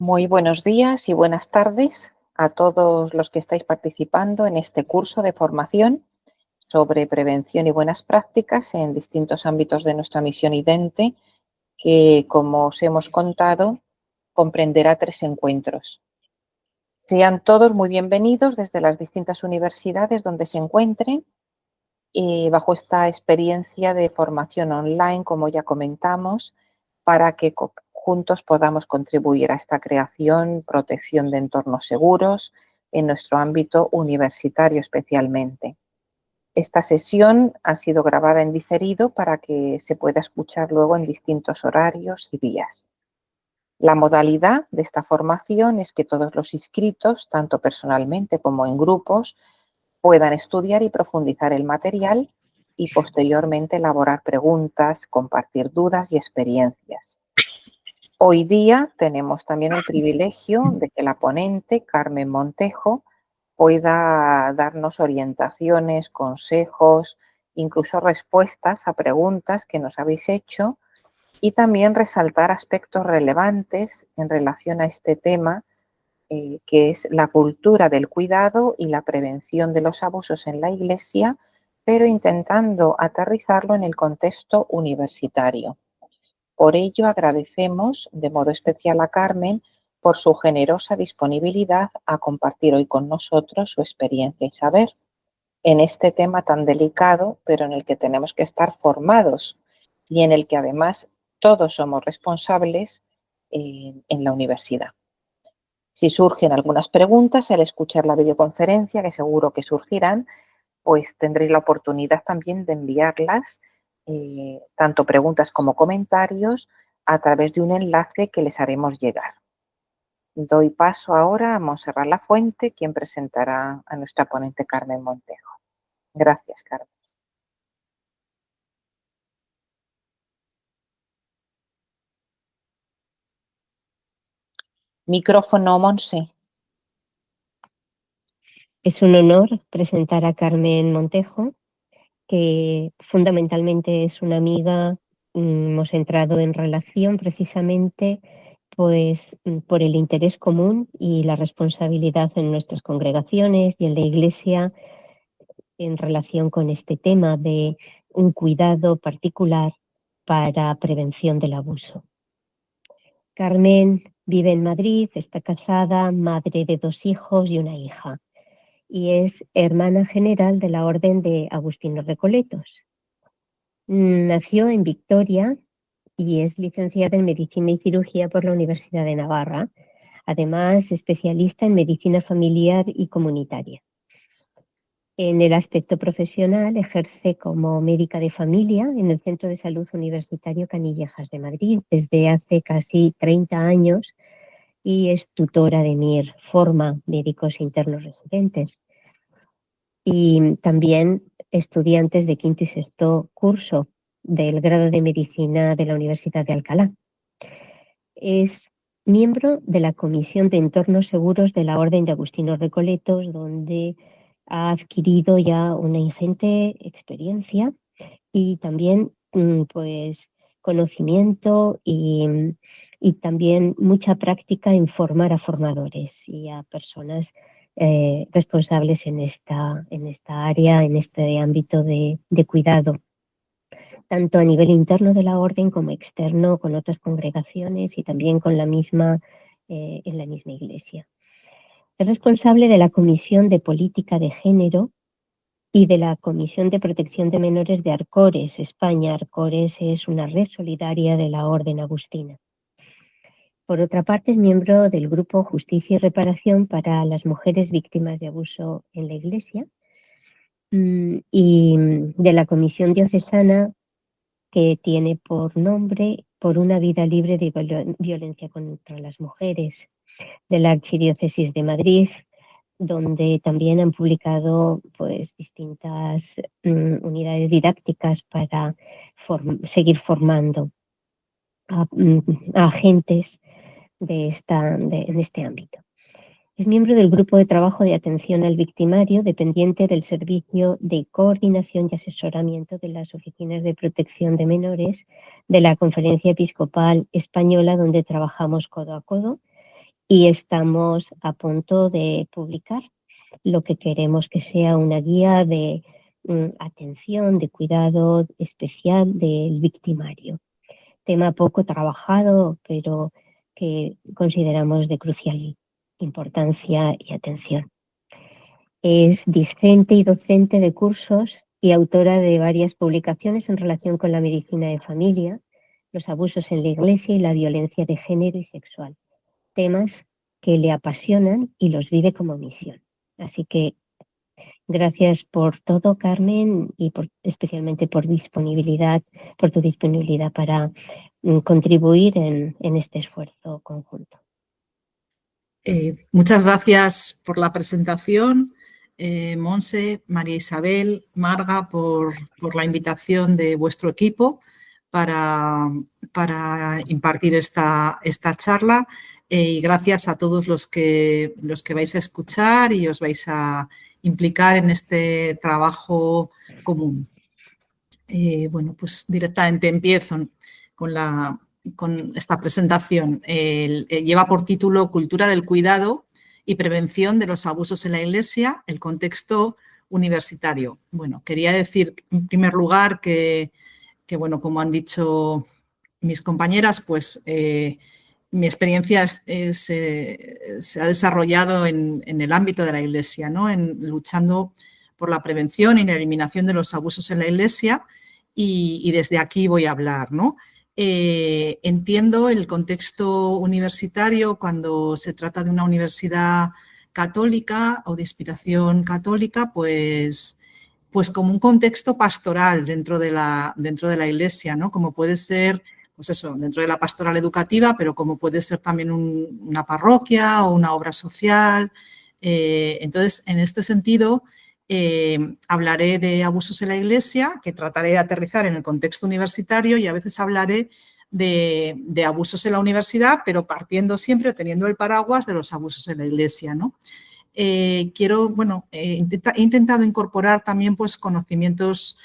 Muy buenos días y buenas tardes a todos los que estáis participando en este curso de formación sobre prevención y buenas prácticas en distintos ámbitos de nuestra misión IDENTE, que, como os hemos contado, comprenderá 3 encuentros. Sean todos muy bienvenidos desde las distintas universidades donde se encuentren, bajo esta experiencia de formación online, como ya comentamos, para que juntos podamos contribuir a esta creación, protección de entornos seguros en nuestro ámbito universitario especialmente. Esta sesión ha sido grabada en diferido para que se pueda escuchar luego en distintos horarios y días. La modalidad de esta formación es que todos los inscritos, tanto personalmente como en grupos, puedan estudiar y profundizar el material y posteriormente elaborar preguntas, compartir dudas y experiencias. Hoy día tenemos también el privilegio de que la ponente, Carmen Montejo, pueda darnos orientaciones, consejos, incluso respuestas a preguntas que nos habéis hecho y también resaltar aspectos relevantes en relación a este tema, que es la cultura del cuidado y la prevención de los abusos en la Iglesia, pero intentando aterrizarlo en el contexto universitario. Por ello, agradecemos de modo especial a Carmen por su generosa disponibilidad a compartir hoy con nosotros su experiencia y saber en este tema tan delicado, pero en el que tenemos que estar formados y en el que además todos somos responsables en la universidad. Si surgen algunas preguntas al escuchar la videoconferencia, que seguro que surgirán, pues tendréis la oportunidad también de enviarlas, tanto preguntas como comentarios, a través de un enlace que les haremos llegar. Doy paso ahora a Montserrat Lafuente, quien presentará a nuestra ponente Carmen Montejo. Gracias, Carmen. Micrófono, Monse. Es un honor presentar a Carmen Montejo, que fundamentalmente es una amiga. Hemos entrado en relación precisamente pues, por el interés común y la responsabilidad en nuestras congregaciones y en la Iglesia en relación con este tema de un cuidado particular para prevención del abuso. Carmen vive en Madrid, está casada, madre de 2 hijos y una hija, y es hermana general de la Orden de Agustinos Recoletos. Nació en Vitoria y es licenciada en Medicina y Cirugía por la Universidad de Navarra, además especialista en Medicina Familiar y Comunitaria. En el aspecto profesional ejerce como médica de familia en el Centro de Salud Universitario Canillejas de Madrid desde hace casi 30 años y es tutora de MIR, forma médicos internos residentes. Y también estudiantes de quinto y sexto curso del grado de Medicina de la Universidad de Alcalá. Es miembro de la Comisión de Entornos Seguros de la Orden de Agustinos Recoletos, donde ha adquirido ya una ingente experiencia y también pues, conocimiento y también mucha práctica en formar a formadores y a personas responsables en esta área, en este ámbito de cuidado, tanto a nivel interno de la orden como externo con otras congregaciones y también con la misma, en la misma iglesia. Es responsable de la Comisión de Política de Género y de la Comisión de Protección de Menores de Arcores, España. Arcores es una red solidaria de la Orden Agustina. Por otra parte, es miembro del Grupo Justicia y Reparación para las Mujeres Víctimas de Abuso en la Iglesia y de la Comisión Diocesana que tiene por nombre Por una vida libre de violencia contra las mujeres, de la Archidiócesis de Madrid, donde también han publicado pues, distintas unidades didácticas para seguir formando a agentes en este ámbito. Es miembro del Grupo de Trabajo de Atención al Victimario, dependiente del Servicio de Coordinación y Asesoramiento de las Oficinas de Protección de Menores de la Conferencia Episcopal Española, donde trabajamos codo a codo, y estamos a punto de publicar lo que queremos que sea una guía de atención, de cuidado especial del victimario. Tema poco trabajado, pero que consideramos de crucial importancia y atención. Es discente y docente de cursos y autora de varias publicaciones en relación con la medicina de familia, los abusos en la Iglesia y la violencia de género y sexual. Temas que le apasionan y los vive como misión. Así que gracias por todo, Carmen, y especialmente por tu disponibilidad para contribuir en este esfuerzo conjunto. Muchas gracias por la presentación, Monse, María Isabel, Marga, por la invitación de vuestro equipo para impartir esta charla, y gracias a todos los que vais a escuchar y os vais a implicar en este trabajo común. Bueno, pues directamente empiezo con esta presentación. Lleva por título Cultura del cuidado y prevención de los abusos en la Iglesia, el contexto universitario. Bueno, quería decir en primer lugar que bueno, como han dicho mis compañeras, pues mi experiencia se ha desarrollado en el ámbito de la Iglesia, ¿no? Luchando por la prevención y la eliminación de los abusos en la Iglesia, y desde aquí voy a hablar, ¿no? Entiendo el contexto universitario cuando se trata de una universidad católica o de inspiración católica, pues como un contexto pastoral dentro de la Iglesia, ¿no? Como puede ser, pues eso, dentro de la pastoral educativa, pero como puede ser también una parroquia o una obra social. Entonces, en este sentido, hablaré de abusos en la Iglesia, que trataré de aterrizar en el contexto universitario, y a veces hablaré de abusos en la universidad, pero partiendo siempre, teniendo el paraguas de los abusos en la Iglesia, ¿no? He intentado incorporar también pues, conocimientos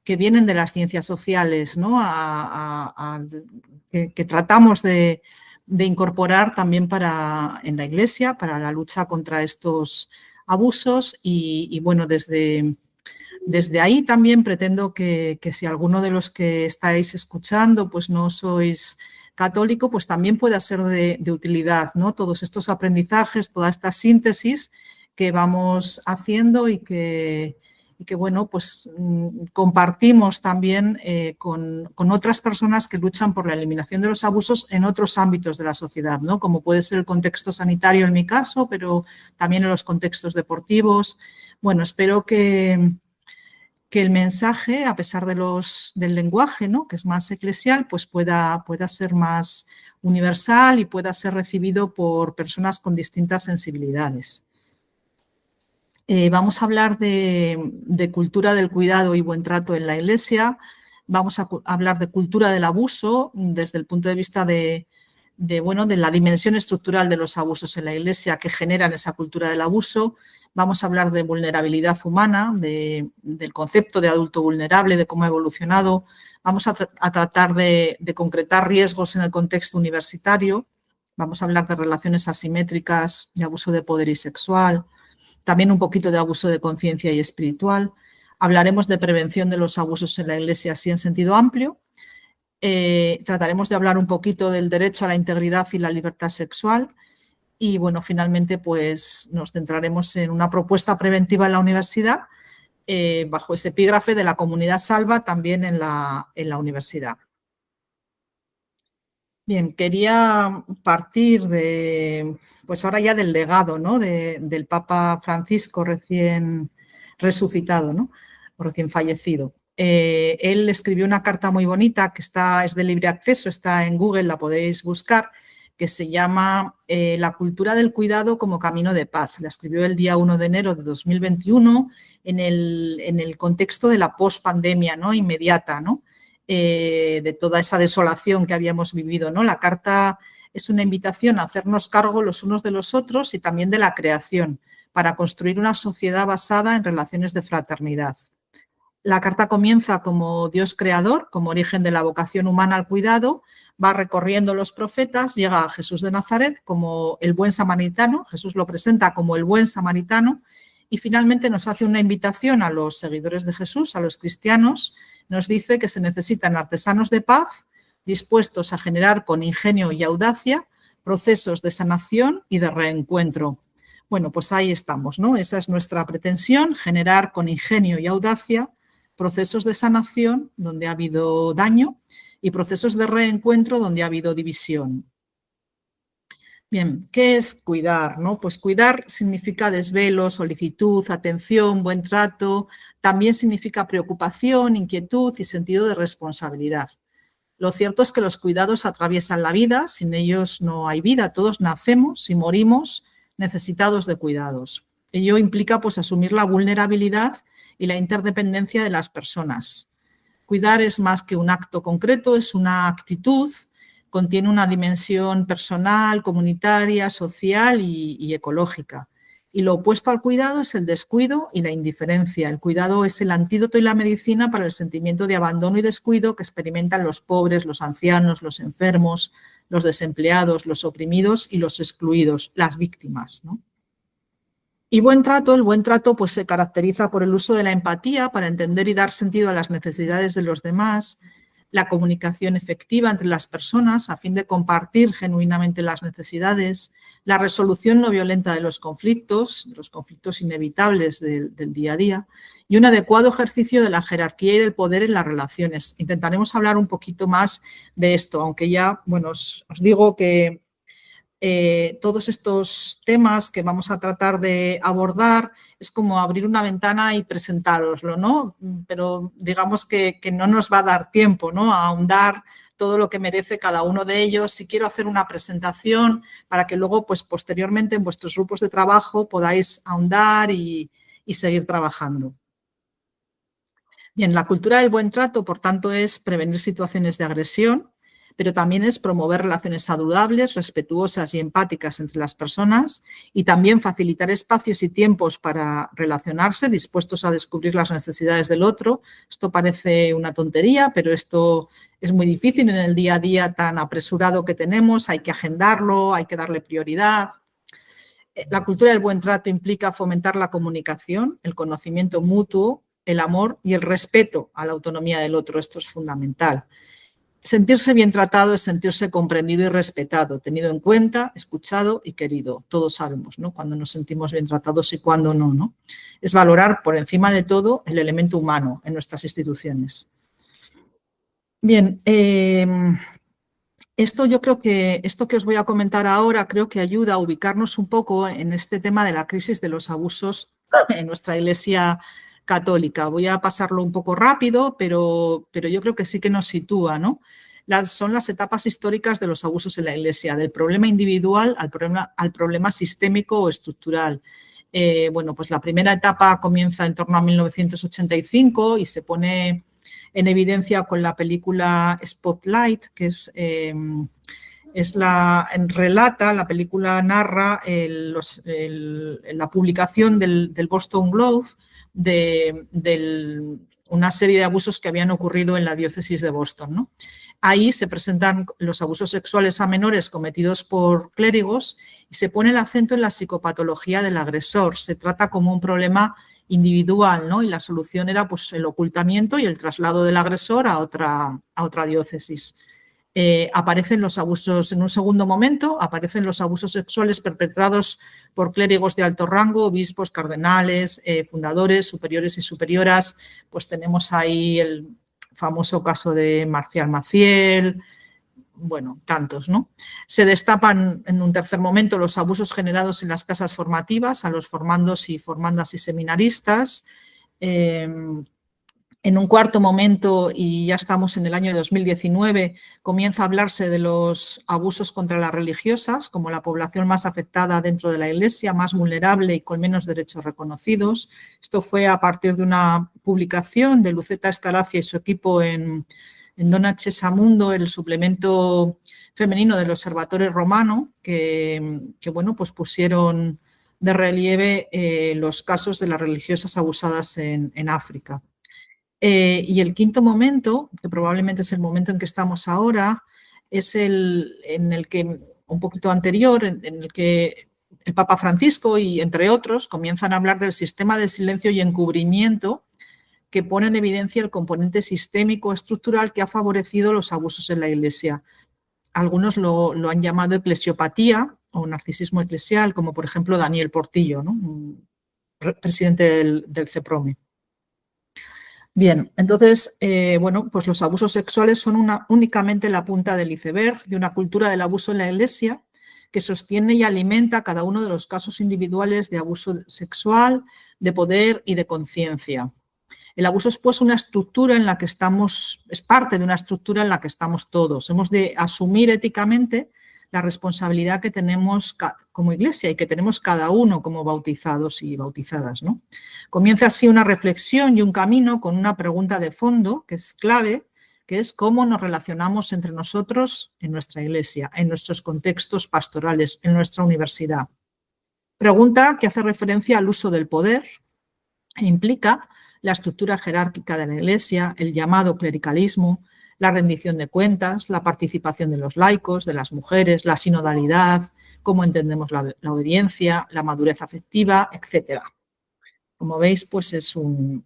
que vienen de las ciencias sociales, ¿no? Que tratamos de incorporar también en la Iglesia para la lucha contra estos abusos, y bueno, desde ahí también pretendo que si alguno de los que estáis escuchando pues no sois católico, pues también pueda ser de utilidad, ¿no? Todos estos aprendizajes, toda esta síntesis que vamos haciendo y que bueno, pues compartimos también con otras personas que luchan por la eliminación de los abusos en otros ámbitos de la sociedad, ¿no? Como puede ser el contexto sanitario en mi caso, pero también en los contextos deportivos. Bueno, espero que el mensaje, a pesar del lenguaje, ¿no? Que es más eclesial, pues pueda ser más universal y pueda ser recibido por personas con distintas sensibilidades. Vamos a hablar de cultura del cuidado y buen trato en la Iglesia. Vamos a hablar de cultura del abuso desde el punto de vista de la dimensión estructural de los abusos en la Iglesia que generan esa cultura del abuso. Vamos a hablar de vulnerabilidad humana, del concepto de adulto vulnerable, de cómo ha evolucionado. Vamos a tratar de concretar riesgos en el contexto universitario. Vamos a hablar de relaciones asimétricas, de abuso de poder y sexual. También un poquito de abuso de conciencia y espiritual. Hablaremos de prevención de los abusos en la Iglesia, así en sentido amplio. Trataremos de hablar un poquito del derecho a la integridad y la libertad sexual. Y, bueno, finalmente, pues nos centraremos en una propuesta preventiva en la universidad, bajo ese epígrafe de la comunidad salva también en la universidad. Bien, quería partir pues ahora ya del legado, ¿no? del Papa Francisco recién resucitado, ¿no? O recién fallecido. Él escribió una carta muy bonita que es de libre acceso, está en Google, la podéis buscar, que se llama La cultura del cuidado como camino de paz. La escribió el día 1 de enero de 2021 en el contexto de la pospandemia, ¿no? Inmediata, ¿no? De toda esa desolación que habíamos vivido, ¿no? La carta es una invitación a hacernos cargo los unos de los otros y también de la creación para construir una sociedad basada en relaciones de fraternidad. La carta comienza como Dios creador, como origen de la vocación humana al cuidado, va recorriendo los profetas, llega a Jesús de Nazaret como el buen samaritano, Jesús lo presenta como el buen samaritano y finalmente nos hace una invitación a los seguidores de Jesús, a los cristianos, nos dice que se necesitan artesanos de paz dispuestos a generar con ingenio y audacia procesos de sanación y de reencuentro. Bueno, pues ahí estamos, ¿no? Esa es nuestra pretensión, generar con ingenio y audacia procesos de sanación donde ha habido daño y procesos de reencuentro donde ha habido división. Bien, ¿qué es cuidar? ¿No? Pues cuidar significa desvelo, solicitud, atención, buen trato, también significa preocupación, inquietud y sentido de responsabilidad. Lo cierto es que los cuidados atraviesan la vida, sin ellos no hay vida, todos nacemos y morimos necesitados de cuidados. Ello implica pues asumir la vulnerabilidad y la interdependencia de las personas. Cuidar es más que un acto concreto, es una actitud, contiene una dimensión personal, comunitaria, social y ecológica. Y lo opuesto al cuidado es el descuido y la indiferencia. El cuidado es el antídoto y la medicina para el sentimiento de abandono y descuido que experimentan los pobres, los ancianos, los enfermos, los desempleados, los oprimidos y los excluidos, las víctimas, ¿no? Y el buen trato pues se caracteriza por el uso de la empatía para entender y dar sentido a las necesidades de los demás, la comunicación efectiva entre las personas a fin de compartir genuinamente las necesidades, la resolución no violenta de los conflictos inevitables del día a día y un adecuado ejercicio de la jerarquía y del poder en las relaciones. Intentaremos hablar un poquito más de esto, aunque ya, bueno, os digo que todos estos temas que vamos a tratar de abordar es como abrir una ventana y presentároslo, ¿no? Pero digamos que no nos va a dar tiempo, ¿no?, a ahondar todo lo que merece cada uno de ellos. Si quiero hacer una presentación para que luego, pues posteriormente en vuestros grupos de trabajo podáis ahondar y seguir trabajando. Bien, la cultura del buen trato, por tanto, es prevenir situaciones de agresión, pero también es promover relaciones saludables, respetuosas y empáticas entre las personas y también facilitar espacios y tiempos para relacionarse, dispuestos a descubrir las necesidades del otro. Esto parece una tontería, pero esto es muy difícil en el día a día tan apresurado que tenemos, hay que agendarlo, hay que darle prioridad. La cultura del buen trato implica fomentar la comunicación, el conocimiento mutuo, el amor y el respeto a la autonomía del otro. Esto es fundamental. Sentirse bien tratado es sentirse comprendido y respetado, tenido en cuenta, escuchado y querido. Todos sabemos, ¿no?, cuando nos sentimos bien tratados y cuando no, ¿no? Es valorar por encima de todo el elemento humano en nuestras instituciones. Bien, yo creo que esto que os voy a comentar ahora creo que ayuda a ubicarnos un poco en este tema de la crisis de los abusos en nuestra Iglesia católica. Voy a pasarlo un poco rápido, pero yo creo que sí que nos sitúa, ¿no? Son las etapas históricas de los abusos en la Iglesia, del problema individual al problema sistémico o estructural. Bueno, pues la primera etapa comienza en torno a 1985 y se pone en evidencia con la película Spotlight, que la película narra la publicación del Boston Globe de una serie de abusos que habían ocurrido en la diócesis de Boston, ¿no? Ahí se presentan los abusos sexuales a menores cometidos por clérigos y se pone el acento en la psicopatología del agresor. Se trata como un problema individual, ¿no? Y la solución era pues el ocultamiento y el traslado del agresor a otra diócesis. Aparecen los abusos, en un segundo momento, aparecen los abusos sexuales perpetrados por clérigos de alto rango, obispos, cardenales, fundadores, superiores y superioras. Pues tenemos ahí el famoso caso de Marcial Maciel, bueno, tantos, ¿no? Se destapan en un tercer momento los abusos generados en las casas formativas a los formandos y formandas y seminaristas. En un cuarto momento, y ya estamos en el año 2019, comienza a hablarse de los abusos contra las religiosas como la población más afectada dentro de la Iglesia, más vulnerable y con menos derechos reconocidos. Esto fue a partir de una publicación de Lucetta Scalafia y su equipo en Donna Cesamundo, el suplemento femenino del Observatorio Romano, que bueno, pues pusieron de relieve los casos de las religiosas abusadas en África. Y el quinto momento, que probablemente es el momento en que estamos ahora, es en el que, un poquito anterior, en el que el Papa Francisco y entre otros comienzan a hablar del sistema de silencio y encubrimiento que pone en evidencia el componente sistémico estructural que ha favorecido los abusos en la Iglesia. Algunos lo han llamado eclesiopatía o narcisismo eclesial, como por ejemplo Daniel Portillo, ¿no? Presidente del CEPROME. Bien, entonces, bueno, pues los abusos sexuales son únicamente la punta del iceberg de una cultura del abuso en la Iglesia que sostiene y alimenta cada uno de los casos individuales de abuso sexual, de poder y de conciencia. El abuso es pues una estructura en la que estamos, es parte de una estructura en la que estamos todos. Hemos de asumir éticamente la responsabilidad que tenemos como Iglesia y que tenemos cada uno como bautizados y bautizadas, ¿no? Comienza así una reflexión y un camino con una pregunta de fondo que es clave, que es cómo nos relacionamos entre nosotros en nuestra Iglesia, en nuestros contextos pastorales, en nuestra universidad. Pregunta que hace referencia al uso del poder e implica la estructura jerárquica de la Iglesia, el llamado clericalismo, la rendición de cuentas, la participación de los laicos, de las mujeres, la sinodalidad, cómo entendemos la obediencia, la madurez afectiva, etc. Como veis, pues es un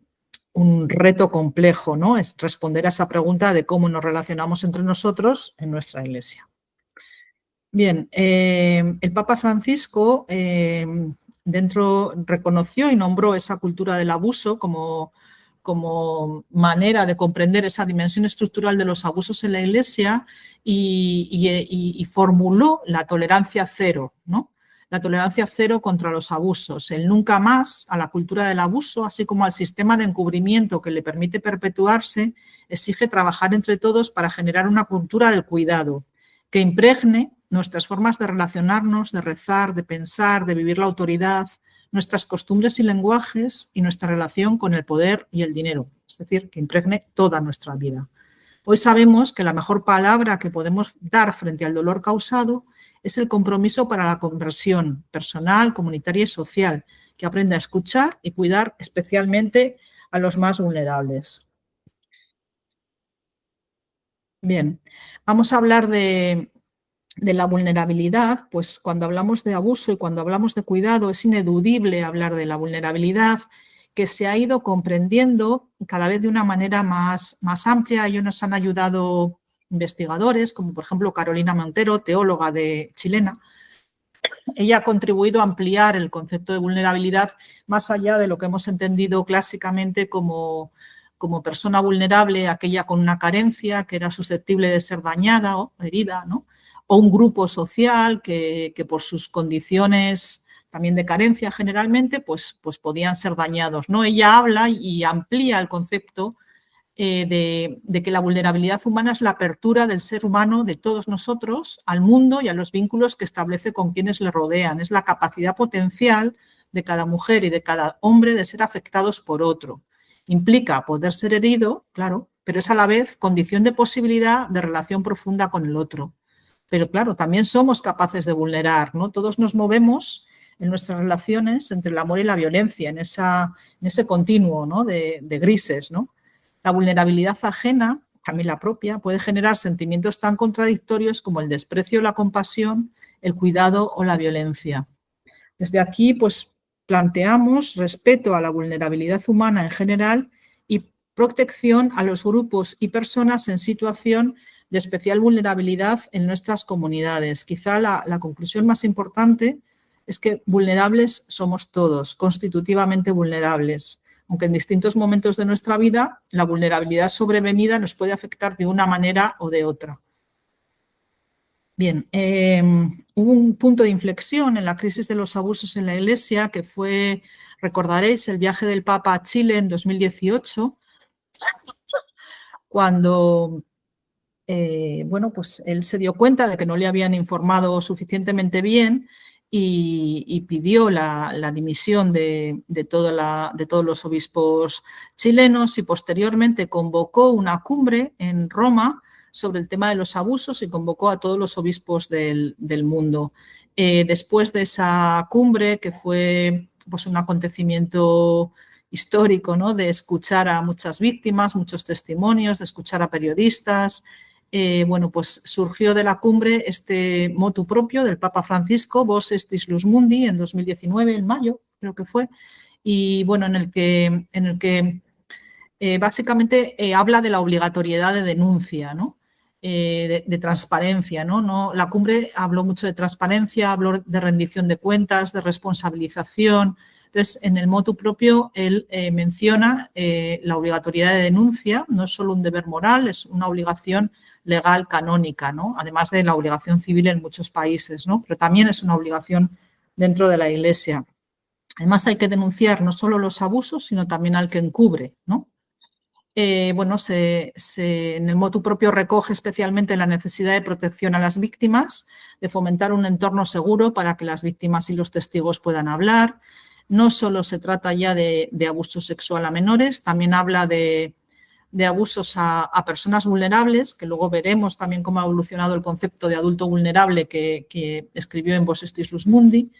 reto complejo, ¿no? Es responder a esa pregunta de cómo nos relacionamos entre nosotros en nuestra Iglesia. Bien, el Papa Francisco reconoció y nombró esa cultura del abuso como manera de comprender esa dimensión estructural de los abusos en la Iglesia y formuló la tolerancia cero, ¿no? La tolerancia cero contra los abusos, el nunca más a la cultura del abuso, así como al sistema de encubrimiento que le permite perpetuarse, exige trabajar entre todos para generar una cultura del cuidado que impregne nuestras formas de relacionarnos, de rezar, de pensar, de vivir la autoridad, nuestras costumbres y lenguajes y nuestra relación con el poder y el dinero, es decir, que impregne toda nuestra vida. Hoy sabemos que la mejor palabra que podemos dar frente al dolor causado es el compromiso para la conversión personal, comunitaria y social, que aprenda a escuchar y cuidar especialmente a los más vulnerables. Bien, vamos a hablar de la vulnerabilidad. Pues cuando hablamos de abuso y cuando hablamos de cuidado es ineludible hablar de la vulnerabilidad que se ha ido comprendiendo cada vez de una manera más amplia. Ellos nos han ayudado investigadores, como por ejemplo Carolina Montero, teóloga chilena. Ella ha contribuido a ampliar el concepto de vulnerabilidad más allá de lo que hemos entendido clásicamente como persona vulnerable, aquella con una carencia que era susceptible de ser dañada o herida, ¿no? O un grupo social que por sus condiciones también de carencia generalmente, pues podían ser dañados, ¿no? Ella habla y amplía el concepto de que la vulnerabilidad humana es la apertura del ser humano, de todos nosotros, al mundo y a los vínculos que establece con quienes le rodean. Es la capacidad potencial de cada mujer y de cada hombre de ser afectados por otro. Implica poder ser herido, claro, pero es a la vez condición de posibilidad de relación profunda con el otro. Pero claro, también somos capaces de vulnerar, ¿no? Todos nos movemos en nuestras relaciones entre el amor y la violencia, en ese continuo, ¿no? de grises, ¿no? La vulnerabilidad ajena, también la propia, puede generar sentimientos tan contradictorios como el desprecio, la compasión, el cuidado o la violencia. Desde aquí, pues, planteamos respeto a la vulnerabilidad humana en general y protección a los grupos y personas en situación de especial vulnerabilidad en nuestras comunidades. Quizá la conclusión más importante es que vulnerables somos todos, constitutivamente vulnerables, aunque en distintos momentos de nuestra vida la vulnerabilidad sobrevenida nos puede afectar de una manera o de otra. Bien, hubo un punto de inflexión en la crisis de los abusos en la Iglesia que fue, recordaréis, el viaje del Papa a Chile en 2018, cuando bueno, pues él se dio cuenta de que no le habían informado suficientemente bien y pidió la dimisión de todos los obispos chilenos y posteriormente convocó una cumbre en Roma sobre el tema de los abusos y convocó a todos los obispos del mundo. Después de esa cumbre, que fue pues, un acontecimiento histórico, ¿no?, de escuchar a muchas víctimas, muchos testimonios, de escuchar a periodistas. Bueno, pues surgió de la cumbre este motu propio del Papa Francisco, Vos Estis Lux Mundi, en 2019, en mayo, creo que fue, y bueno, en el que básicamente habla de la obligatoriedad de denuncia, ¿no?, de transparencia, ¿no? La cumbre habló mucho de transparencia, habló de rendición de cuentas, de responsabilización. Entonces, en el motu propio, él menciona la obligatoriedad de denuncia, no es solo un deber moral, es una obligación legal canónica, ¿no?, además de la obligación civil en muchos países, ¿no?, pero también es una obligación dentro de la Iglesia. Además, hay que denunciar no solo los abusos, sino también al que encubre, ¿no? Bueno, en el motu propio recoge especialmente la necesidad de protección a las víctimas, de fomentar un entorno seguro para que las víctimas y los testigos puedan hablar. No solo se trata ya de abuso sexual a menores, también habla de abusos a personas vulnerables, que luego veremos también cómo ha evolucionado el concepto de adulto vulnerable que escribió en Vos Estis Lux Mundi.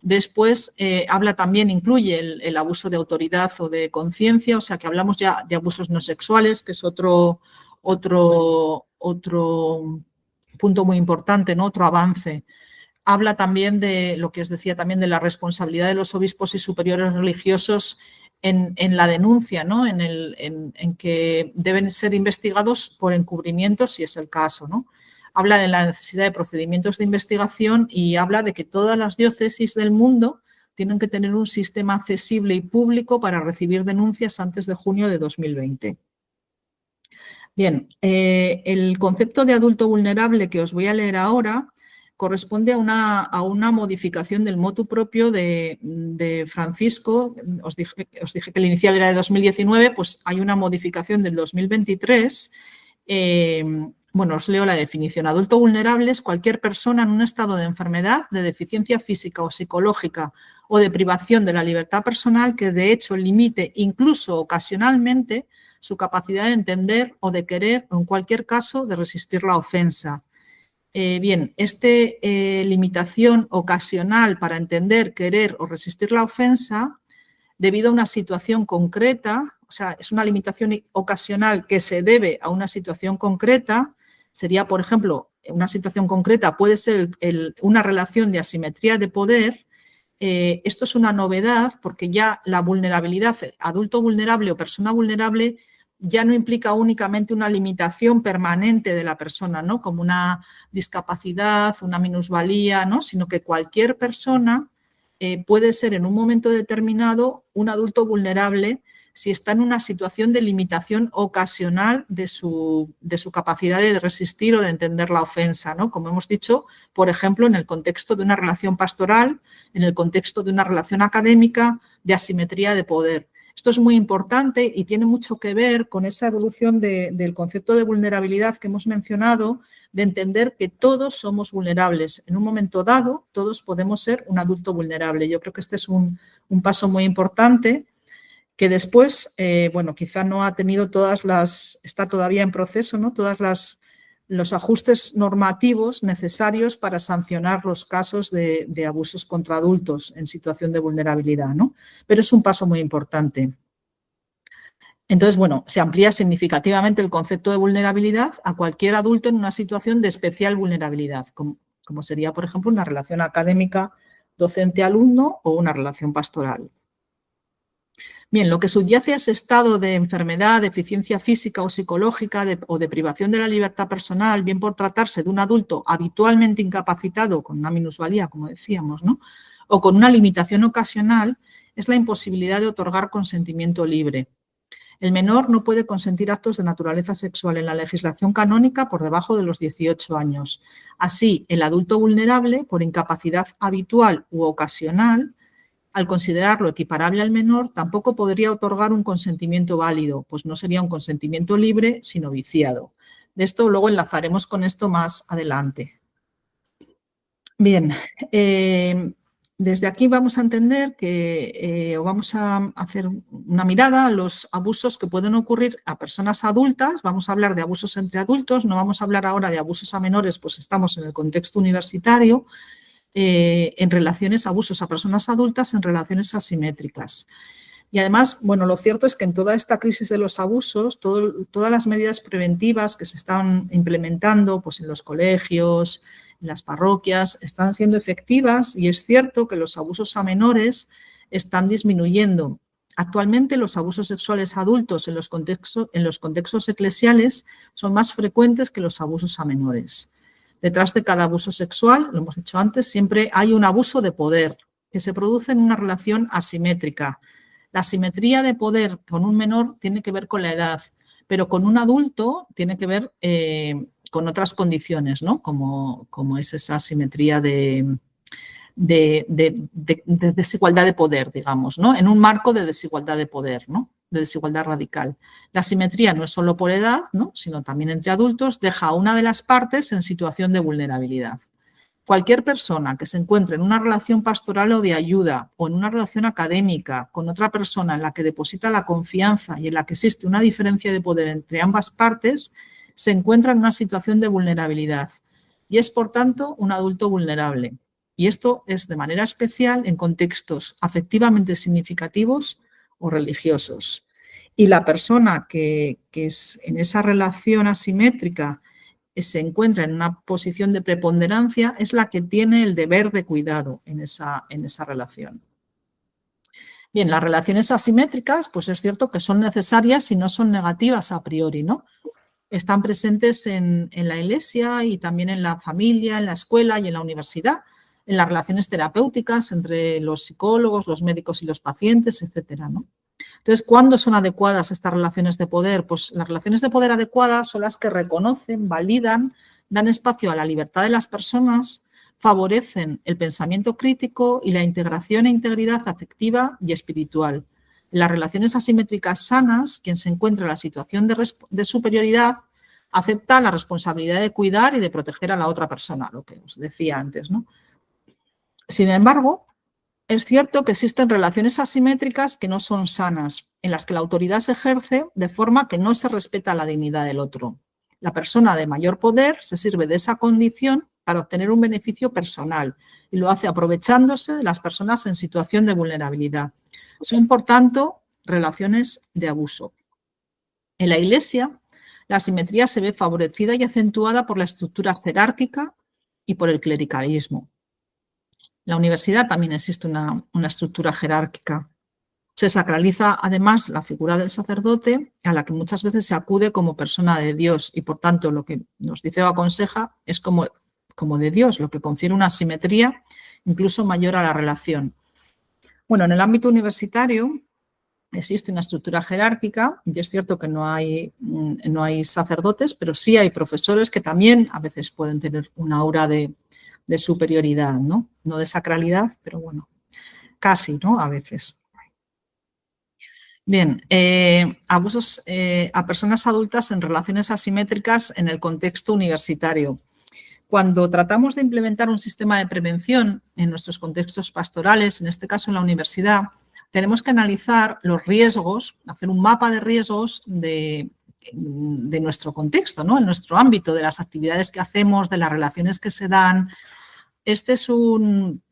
Después habla también, incluye el abuso de autoridad o de conciencia, o sea que hablamos ya de abusos no sexuales, que es otro punto muy importante, ¿no?, otro avance. Habla también de lo que os decía también de la responsabilidad de los obispos y superiores religiosos en la denuncia, ¿no?, en que deben ser investigados por encubrimiento si es el caso, ¿no? Habla de la necesidad de procedimientos de investigación y habla de que todas las diócesis del mundo tienen que tener un sistema accesible y público para recibir denuncias antes de junio de 2020. Bien, el concepto de adulto vulnerable que os voy a leer ahora corresponde a una modificación del motu propio de Francisco. Os dije que el inicial era de 2019, pues hay una modificación del 2023. Bueno, os leo la definición. Adulto vulnerable es cualquier persona en un estado de enfermedad, de deficiencia física o psicológica o de privación de la libertad personal que de hecho limite incluso ocasionalmente su capacidad de entender o de querer o en cualquier caso de resistir la ofensa. Bien, esta limitación ocasional para entender, querer o resistir la ofensa debido a una situación concreta, o sea, es una limitación ocasional que se debe a una situación concreta. Sería, por ejemplo, una situación concreta puede ser una relación de asimetría de poder. Esto es una novedad porque ya la vulnerabilidad, adulto vulnerable o persona vulnerable, ya no implica únicamente una limitación permanente de la persona, ¿no?, como una discapacidad, una minusvalía, ¿no?, sino que cualquier persona puede ser en un momento determinado un adulto vulnerable si está en una situación de limitación ocasional de su capacidad de resistir o de entender la ofensa, ¿no? Como hemos dicho, por ejemplo, en el contexto de una relación pastoral, en el contexto de una relación académica, de asimetría de poder. Esto es muy importante y tiene mucho que ver con esa evolución del concepto de vulnerabilidad que hemos mencionado, de entender que todos somos vulnerables. En un momento dado, todos podemos ser un adulto vulnerable. Yo creo que este es un paso muy importante que después, bueno, quizá no ha tenido está todavía en proceso, ¿no?, los ajustes normativos necesarios para sancionar los casos de abusos contra adultos en situación de vulnerabilidad, ¿no? Pero es un paso muy importante. Entonces, bueno, se amplía significativamente el concepto de vulnerabilidad a cualquier adulto en una situación de especial vulnerabilidad, como sería, por ejemplo, una relación académica docente-alumno o una relación pastoral. Bien, lo que subyace a ese estado de enfermedad, deficiencia física o psicológica o de privación de la libertad personal, bien por tratarse de un adulto habitualmente incapacitado con una minusvalía, como decíamos, ¿no?, o con una limitación ocasional, es la imposibilidad de otorgar consentimiento libre. El menor no puede consentir actos de naturaleza sexual en la legislación canónica por debajo de los 18 años. Así, el adulto vulnerable, por incapacidad habitual u ocasional, al considerarlo equiparable al menor, tampoco podría otorgar un consentimiento válido, pues no sería un consentimiento libre, sino viciado. De esto luego enlazaremos con esto más adelante. Bien, desde aquí vamos a entender o vamos a hacer una mirada a los abusos que pueden ocurrir a personas adultas. Vamos a hablar de abusos entre adultos, no vamos a hablar ahora de abusos a menores, pues estamos en el contexto universitario, en relaciones, abusos a personas adultas en relaciones asimétricas. Y además, bueno, lo cierto es que en toda esta crisis de los abusos, todas las medidas preventivas que se están implementando pues, en los colegios, en las parroquias, están siendo efectivas y es cierto que los abusos a menores están disminuyendo. Actualmente los abusos sexuales adultos en los contextos eclesiales son más frecuentes que los abusos a menores. Detrás de cada abuso sexual, lo hemos dicho antes, siempre hay un abuso de poder que se produce en una relación asimétrica. La asimetría de poder con un menor tiene que ver con la edad, pero con un adulto tiene que ver con otras condiciones, ¿no? Como es esa asimetría de desigualdad de poder, digamos, ¿no? En un marco de desigualdad de poder, ¿no? De desigualdad radical. La asimetría no es solo por edad, ¿no? Sino también entre adultos, deja a una de las partes en situación de vulnerabilidad. Cualquier persona que se encuentre en una relación pastoral o de ayuda o en una relación académica con otra persona en la que deposita la confianza y en la que existe una diferencia de poder entre ambas partes, se encuentra en una situación de vulnerabilidad y es, por tanto, un adulto vulnerable. Y esto es de manera especial en contextos afectivamente significativos o religiosos. Y la persona que es en esa relación asimétrica se encuentra en una posición de preponderancia es la que tiene el deber de cuidado en esa relación. Bien, las relaciones asimétricas, pues es cierto que son necesarias y no son negativas a priori, ¿no? Están presentes en la iglesia y también en la familia, en la escuela y en la universidad, en las relaciones terapéuticas entre los psicólogos, los médicos y los pacientes, etcétera, ¿no? Entonces, ¿cuándo son adecuadas estas relaciones de poder? Pues las relaciones de poder adecuadas son las que reconocen, validan, dan espacio a la libertad de las personas, favorecen el pensamiento crítico y la integración e integridad afectiva y espiritual. En las relaciones asimétricas sanas, quien se encuentra en la situación de superioridad acepta la responsabilidad de cuidar y de proteger a la otra persona, lo que os decía antes, ¿no? Sin embargo, es cierto que existen relaciones asimétricas que no son sanas, en las que la autoridad se ejerce de forma que no se respeta la dignidad del otro. La persona de mayor poder se sirve de esa condición para obtener un beneficio personal y lo hace aprovechándose de las personas en situación de vulnerabilidad. Son, por tanto, relaciones de abuso. En la Iglesia, la asimetría se ve favorecida y acentuada por la estructura jerárquica y por el clericalismo. En la universidad también existe una estructura jerárquica. Se sacraliza además la figura del sacerdote, a la que muchas veces se acude como persona de Dios y por tanto lo que nos dice o aconseja es como de Dios, lo que confiere una simetría incluso mayor a la relación. Bueno, en el ámbito universitario existe una estructura jerárquica y es cierto que no hay sacerdotes, pero sí hay profesores que también a veces pueden tener una aura de superioridad, ¿no? No de sacralidad, pero bueno, casi, ¿no? A veces. Bien, abusos a personas adultas en relaciones asimétricas en el contexto universitario. Cuando tratamos de implementar un sistema de prevención en nuestros contextos pastorales, en este caso en la universidad, tenemos que analizar los riesgos, hacer un mapa de riesgos de nuestro contexto, ¿no? En nuestro ámbito, de las actividades que hacemos, de las relaciones que se dan. Este es un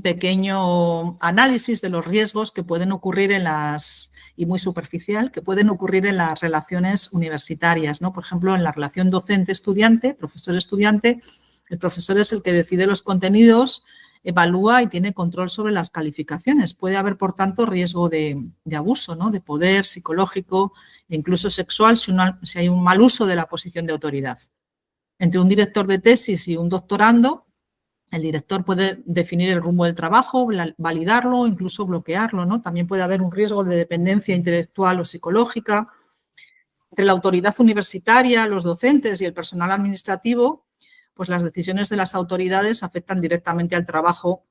pequeño análisis de los riesgos que pueden ocurrir y muy superficial, que pueden ocurrir en las relaciones universitarias, ¿no? Por ejemplo, en la relación docente-estudiante, profesor-estudiante, el profesor es el que decide los contenidos, evalúa y tiene control sobre las calificaciones. Puede haber, por tanto, riesgo de abuso, ¿no? De poder psicológico e incluso sexual si hay un mal uso de la posición de autoridad. Entre un director de tesis y un doctorando, el director puede definir el rumbo del trabajo, validarlo o incluso bloquearlo, ¿no? También puede haber un riesgo de dependencia intelectual o psicológica. Entre la autoridad universitaria, los docentes y el personal administrativo, pues las decisiones de las autoridades afectan directamente al trabajo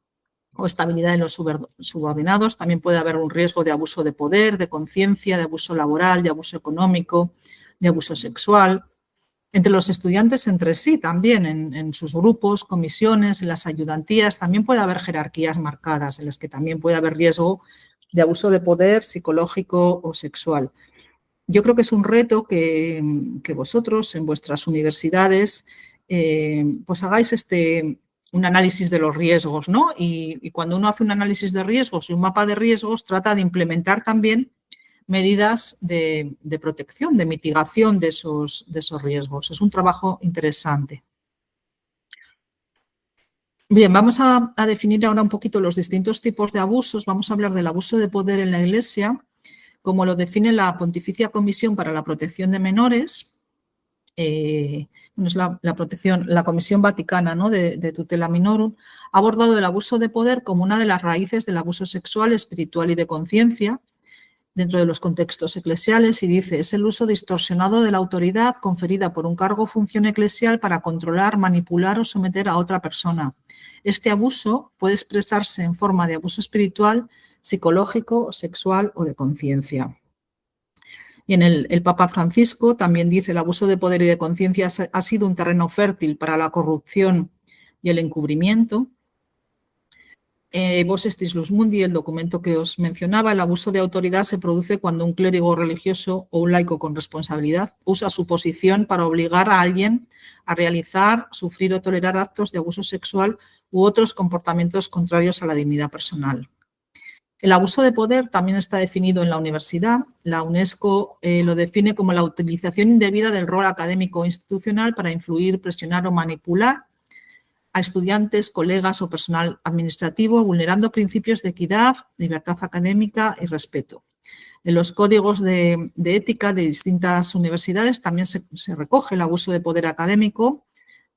o estabilidad de los subordinados. También puede haber un riesgo de abuso de poder, de conciencia, de abuso laboral, de abuso económico, de abuso sexual. Entre los estudiantes entre sí también, en sus grupos, comisiones, en las ayudantías, también puede haber jerarquías marcadas en las que también puede haber riesgo de abuso de poder psicológico o sexual. Yo creo que es un reto que vosotros en vuestras universidades pues hagáis este un análisis de los riesgos, ¿no? Y cuando uno hace un análisis de riesgos y un mapa de riesgos, trata de implementar también medidas de protección, de mitigación de esos riesgos. Es un trabajo interesante. Bien, vamos a definir ahora un poquito los distintos tipos de abusos. Vamos a hablar del abuso de poder en la Iglesia, como lo define la Pontificia Comisión para la Protección de Menores. Es la Comisión Vaticana, ¿no?, de Tutela Minorum, ha abordado el abuso de poder como una de las raíces del abuso sexual, espiritual y de conciencia dentro de los contextos eclesiales, y dice: es el uso distorsionado de la autoridad conferida por un cargo o función eclesial para controlar, manipular o someter a otra persona. Este abuso puede expresarse en forma de abuso espiritual, psicológico, sexual o de conciencia. Y en el Papa Francisco también dice: el abuso de poder y de conciencia ha sido un terreno fértil para la corrupción y el encubrimiento. Vos Estis Lux Mundi, el documento que os mencionaba, el abuso de autoridad se produce cuando un clérigo religioso o un laico con responsabilidad usa su posición para obligar a alguien a realizar, sufrir o tolerar actos de abuso sexual u otros comportamientos contrarios a la dignidad personal. El abuso de poder también está definido en la universidad. La UNESCO lo define como la utilización indebida del rol académico o institucional para influir, presionar o manipular a estudiantes, colegas o personal administrativo, vulnerando principios de equidad, libertad académica y respeto. En los códigos de ética de distintas universidades también se recoge el abuso de poder académico.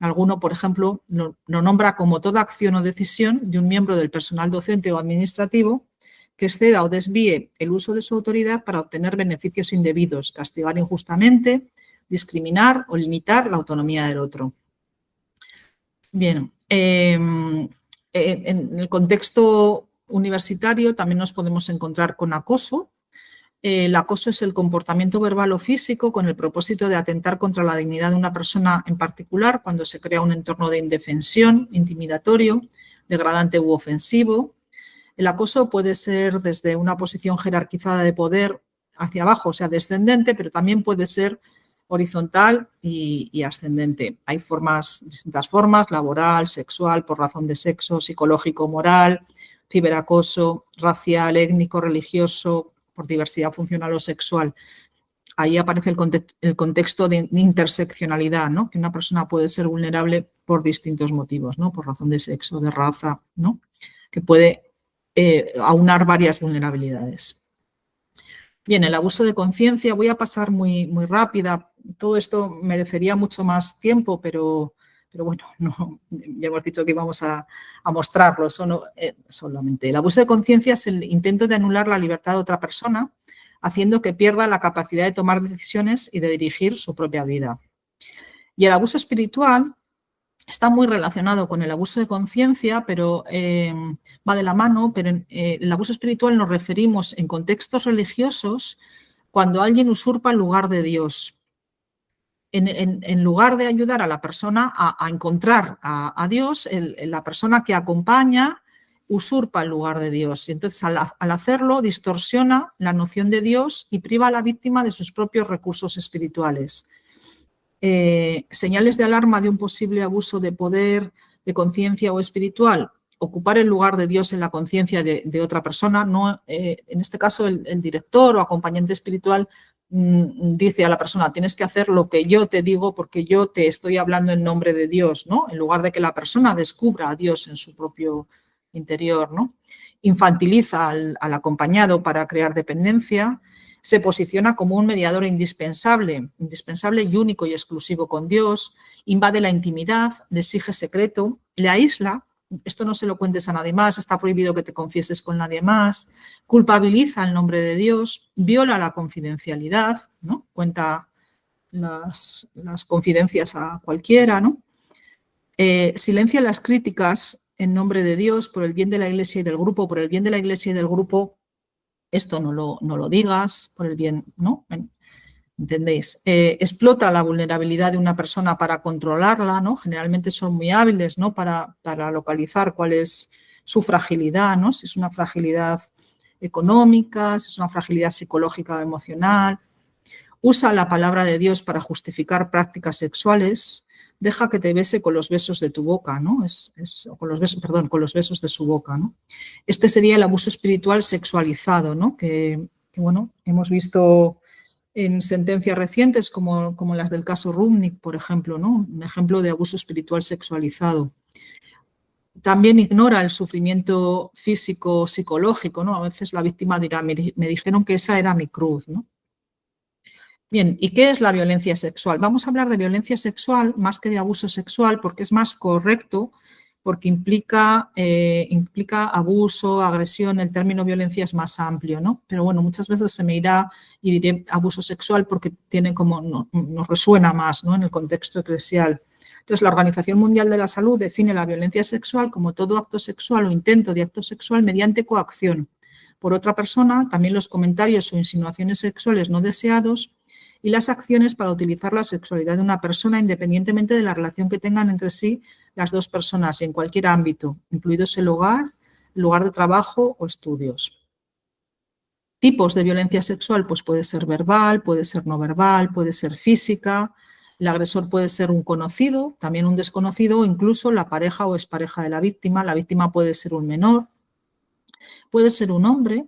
Alguno, por ejemplo, lo nombra como toda acción o decisión de un miembro del personal docente o administrativo que exceda o desvíe el uso de su autoridad para obtener beneficios indebidos, castigar injustamente, discriminar o limitar la autonomía del otro. Bien, en el contexto universitario también nos podemos encontrar con acoso. El acoso es el comportamiento verbal o físico con el propósito de atentar contra la dignidad de una persona en particular cuando se crea un entorno de indefensión, intimidatorio, degradante u ofensivo. El acoso puede ser desde una posición jerarquizada de poder hacia abajo, o sea, descendente, pero también puede ser horizontal y ascendente. Hay distintas formas: laboral, sexual, por razón de sexo, psicológico, moral, ciberacoso, racial, étnico, religioso, por diversidad funcional o sexual. Ahí aparece el contexto de interseccionalidad, ¿no?, que una persona puede ser vulnerable por distintos motivos, ¿no?, por razón de sexo, de raza, ¿no?, que puede aunar varias vulnerabilidades. Bien, el abuso de conciencia, voy a pasar muy rápida. Todo esto merecería mucho más tiempo, pero bueno, no, ya hemos dicho que íbamos a mostrarlo. Solamente. El abuso de conciencia es el intento de anular la libertad de otra persona, haciendo que pierda la capacidad de tomar decisiones y de dirigir su propia vida. Y el abuso espiritual está muy relacionado con el abuso de conciencia, pero va de la mano. Pero en el abuso espiritual nos referimos en contextos religiosos cuando alguien usurpa el lugar de Dios. En lugar de ayudar a la persona a encontrar a Dios, la persona que acompaña usurpa el lugar de Dios. Y entonces, al hacerlo, distorsiona la noción de Dios y priva a la víctima de sus propios recursos espirituales. Señales de alarma de un posible abuso de poder, de conciencia o espiritual: ocupar el lugar de Dios en la conciencia de otra persona. No, en este caso, el director o acompañante espiritual dice a la persona: tienes que hacer lo que yo te digo porque yo te estoy hablando en nombre de Dios, ¿no?, en lugar de que la persona descubra a Dios en su propio interior, ¿no? Infantiliza al acompañado para crear dependencia. Se posiciona como un mediador indispensable y único y exclusivo con Dios. Invade la intimidad, le exige secreto, le aísla. Esto no se lo cuentes a nadie más, está prohibido que te confieses con nadie más. Culpabiliza el nombre de Dios, viola la confidencialidad, ¿no?, cuenta las confidencias a cualquiera, ¿no? Silencia las críticas en nombre de Dios, por el bien de la Iglesia y del grupo, por el bien de la Iglesia y del grupo. Esto no lo digas, por el bien, ¿no? ¿Entendéis? Explota la vulnerabilidad de una persona para controlarla, ¿no? Generalmente son muy hábiles, ¿no?, para localizar cuál es su fragilidad, ¿no? Si es una fragilidad económica, si es una fragilidad psicológica o emocional. Usa la palabra de Dios para justificar prácticas sexuales. deja que te bese con los besos de tu boca, ¿no? Con los besos de su boca, ¿no? Este sería el abuso espiritual sexualizado, ¿no? Que bueno, hemos visto en sentencias recientes como las del caso Rubnik, por ejemplo, ¿no? Un ejemplo de abuso espiritual sexualizado. También ignora el sufrimiento físico, psicológico, ¿no? A veces la víctima dirá, me dijeron que esa era mi cruz, ¿no? Bien, ¿y qué es la violencia sexual? Vamos a hablar de violencia sexual más que de abuso sexual porque es más correcto, porque implica abuso, agresión, el término violencia es más amplio, ¿no? Pero bueno, muchas veces se me irá y diré abuso sexual porque tiene nos resuena más, ¿no? En el contexto eclesial. Entonces, la Organización Mundial de la Salud define la violencia sexual como todo acto sexual o intento de acto sexual mediante coacción por otra persona, también los comentarios o insinuaciones sexuales no deseados y las acciones para utilizar la sexualidad de una persona independientemente de la relación que tengan entre sí las dos personas y en cualquier ámbito, incluidos el hogar, el lugar de trabajo o estudios. Tipos de violencia sexual, pues puede ser verbal, puede ser no verbal, puede ser física. El agresor puede ser un conocido, también un desconocido o incluso la pareja o expareja de la víctima. La víctima puede ser un menor, puede ser un hombre.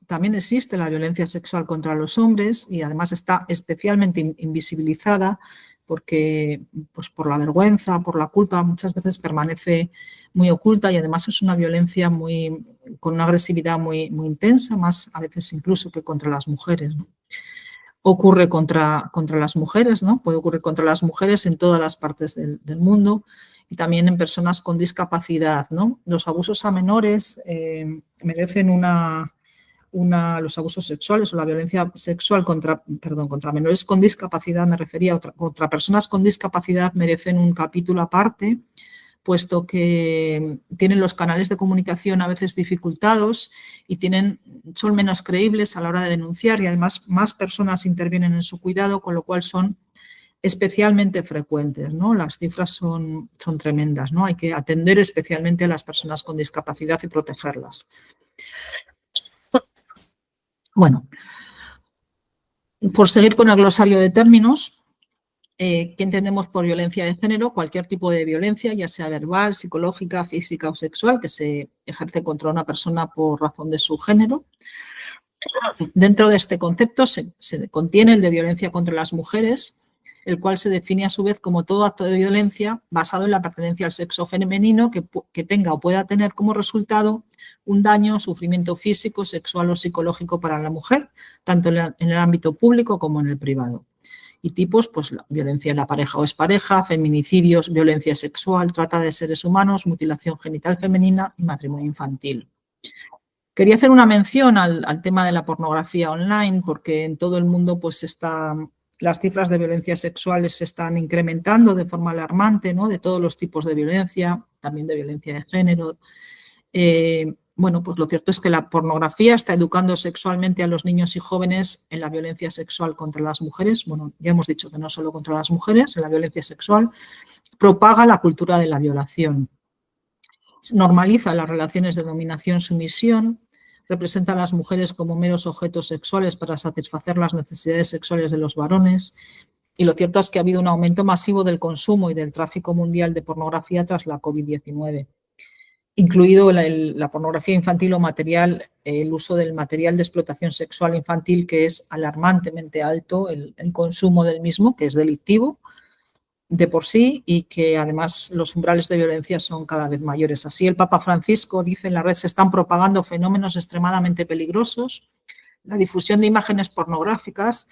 También existe la violencia sexual contra los hombres y además está especialmente invisibilizada porque pues por la vergüenza, por la culpa, muchas veces permanece muy oculta y además es una violencia con una agresividad muy intensa, más a veces incluso que contra las mujeres, ¿no? Ocurre contra las mujeres, ¿no? Puede ocurrir contra las mujeres en todas las partes del mundo y también en personas con discapacidad, ¿no? Los abusos a menores merecen los abusos sexuales o la violencia sexual contra menores con discapacidad, me refería, contra personas con discapacidad merecen un capítulo aparte, puesto que tienen los canales de comunicación a veces dificultados y son menos creíbles a la hora de denunciar y además más personas intervienen en su cuidado, con lo cual son especialmente frecuentes, ¿no? Las cifras son tremendas, ¿no? Hay que atender especialmente a las personas con discapacidad y protegerlas. Bueno, por seguir con el glosario de términos, ¿qué entendemos por violencia de género? Cualquier tipo de violencia, ya sea verbal, psicológica, física o sexual, que se ejerce contra una persona por razón de su género. Dentro de este concepto se contiene el de violencia contra las mujeres, el cual se define a su vez como todo acto de violencia basado en la pertenencia al sexo femenino que tenga o pueda tener como resultado un daño o sufrimiento físico, sexual o psicológico para la mujer, tanto en el ámbito público como en el privado. Y tipos, pues la violencia en la pareja o expareja, feminicidios, violencia sexual, trata de seres humanos, mutilación genital femenina y matrimonio infantil. Quería hacer una mención al tema de la pornografía online porque en todo el mundo pues las cifras de violencia sexuales se están incrementando de forma alarmante, ¿no? De todos los tipos de violencia, también de violencia de género. Bueno, pues lo cierto es que la pornografía está educando sexualmente a los niños y jóvenes en la violencia sexual contra las mujeres. Bueno, ya hemos dicho que no solo contra las mujeres, en la violencia sexual. Propaga la cultura de la violación. Normaliza las relaciones de dominación-sumisión. Representa a las mujeres como meros objetos sexuales para satisfacer las necesidades sexuales de los varones. Y lo cierto es que ha habido un aumento masivo del consumo y del tráfico mundial de pornografía tras la COVID-19. Incluido la pornografía infantil o material, el uso del material de explotación sexual infantil, que es alarmantemente alto, el consumo del mismo, que es delictivo de por sí y que además los umbrales de violencia son cada vez mayores. Así el Papa Francisco dice en la red se están propagando fenómenos extremadamente peligrosos, la difusión de imágenes pornográficas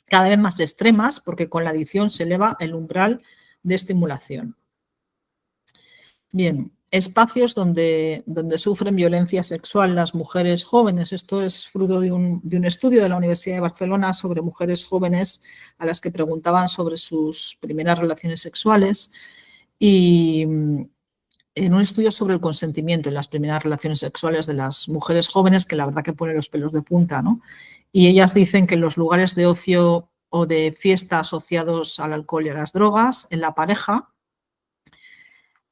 cada vez más extremas porque con la adicción se eleva el umbral de estimulación. Bien, espacios donde sufren violencia sexual las mujeres jóvenes. Esto es fruto de un estudio de la Universidad de Barcelona sobre mujeres jóvenes a las que preguntaban sobre sus primeras relaciones sexuales y en un estudio sobre el consentimiento en las primeras relaciones sexuales de las mujeres jóvenes, que la verdad que pone los pelos de punta, ¿no? Y ellas dicen que en los lugares de ocio o de fiesta asociados al alcohol y a las drogas, en la pareja,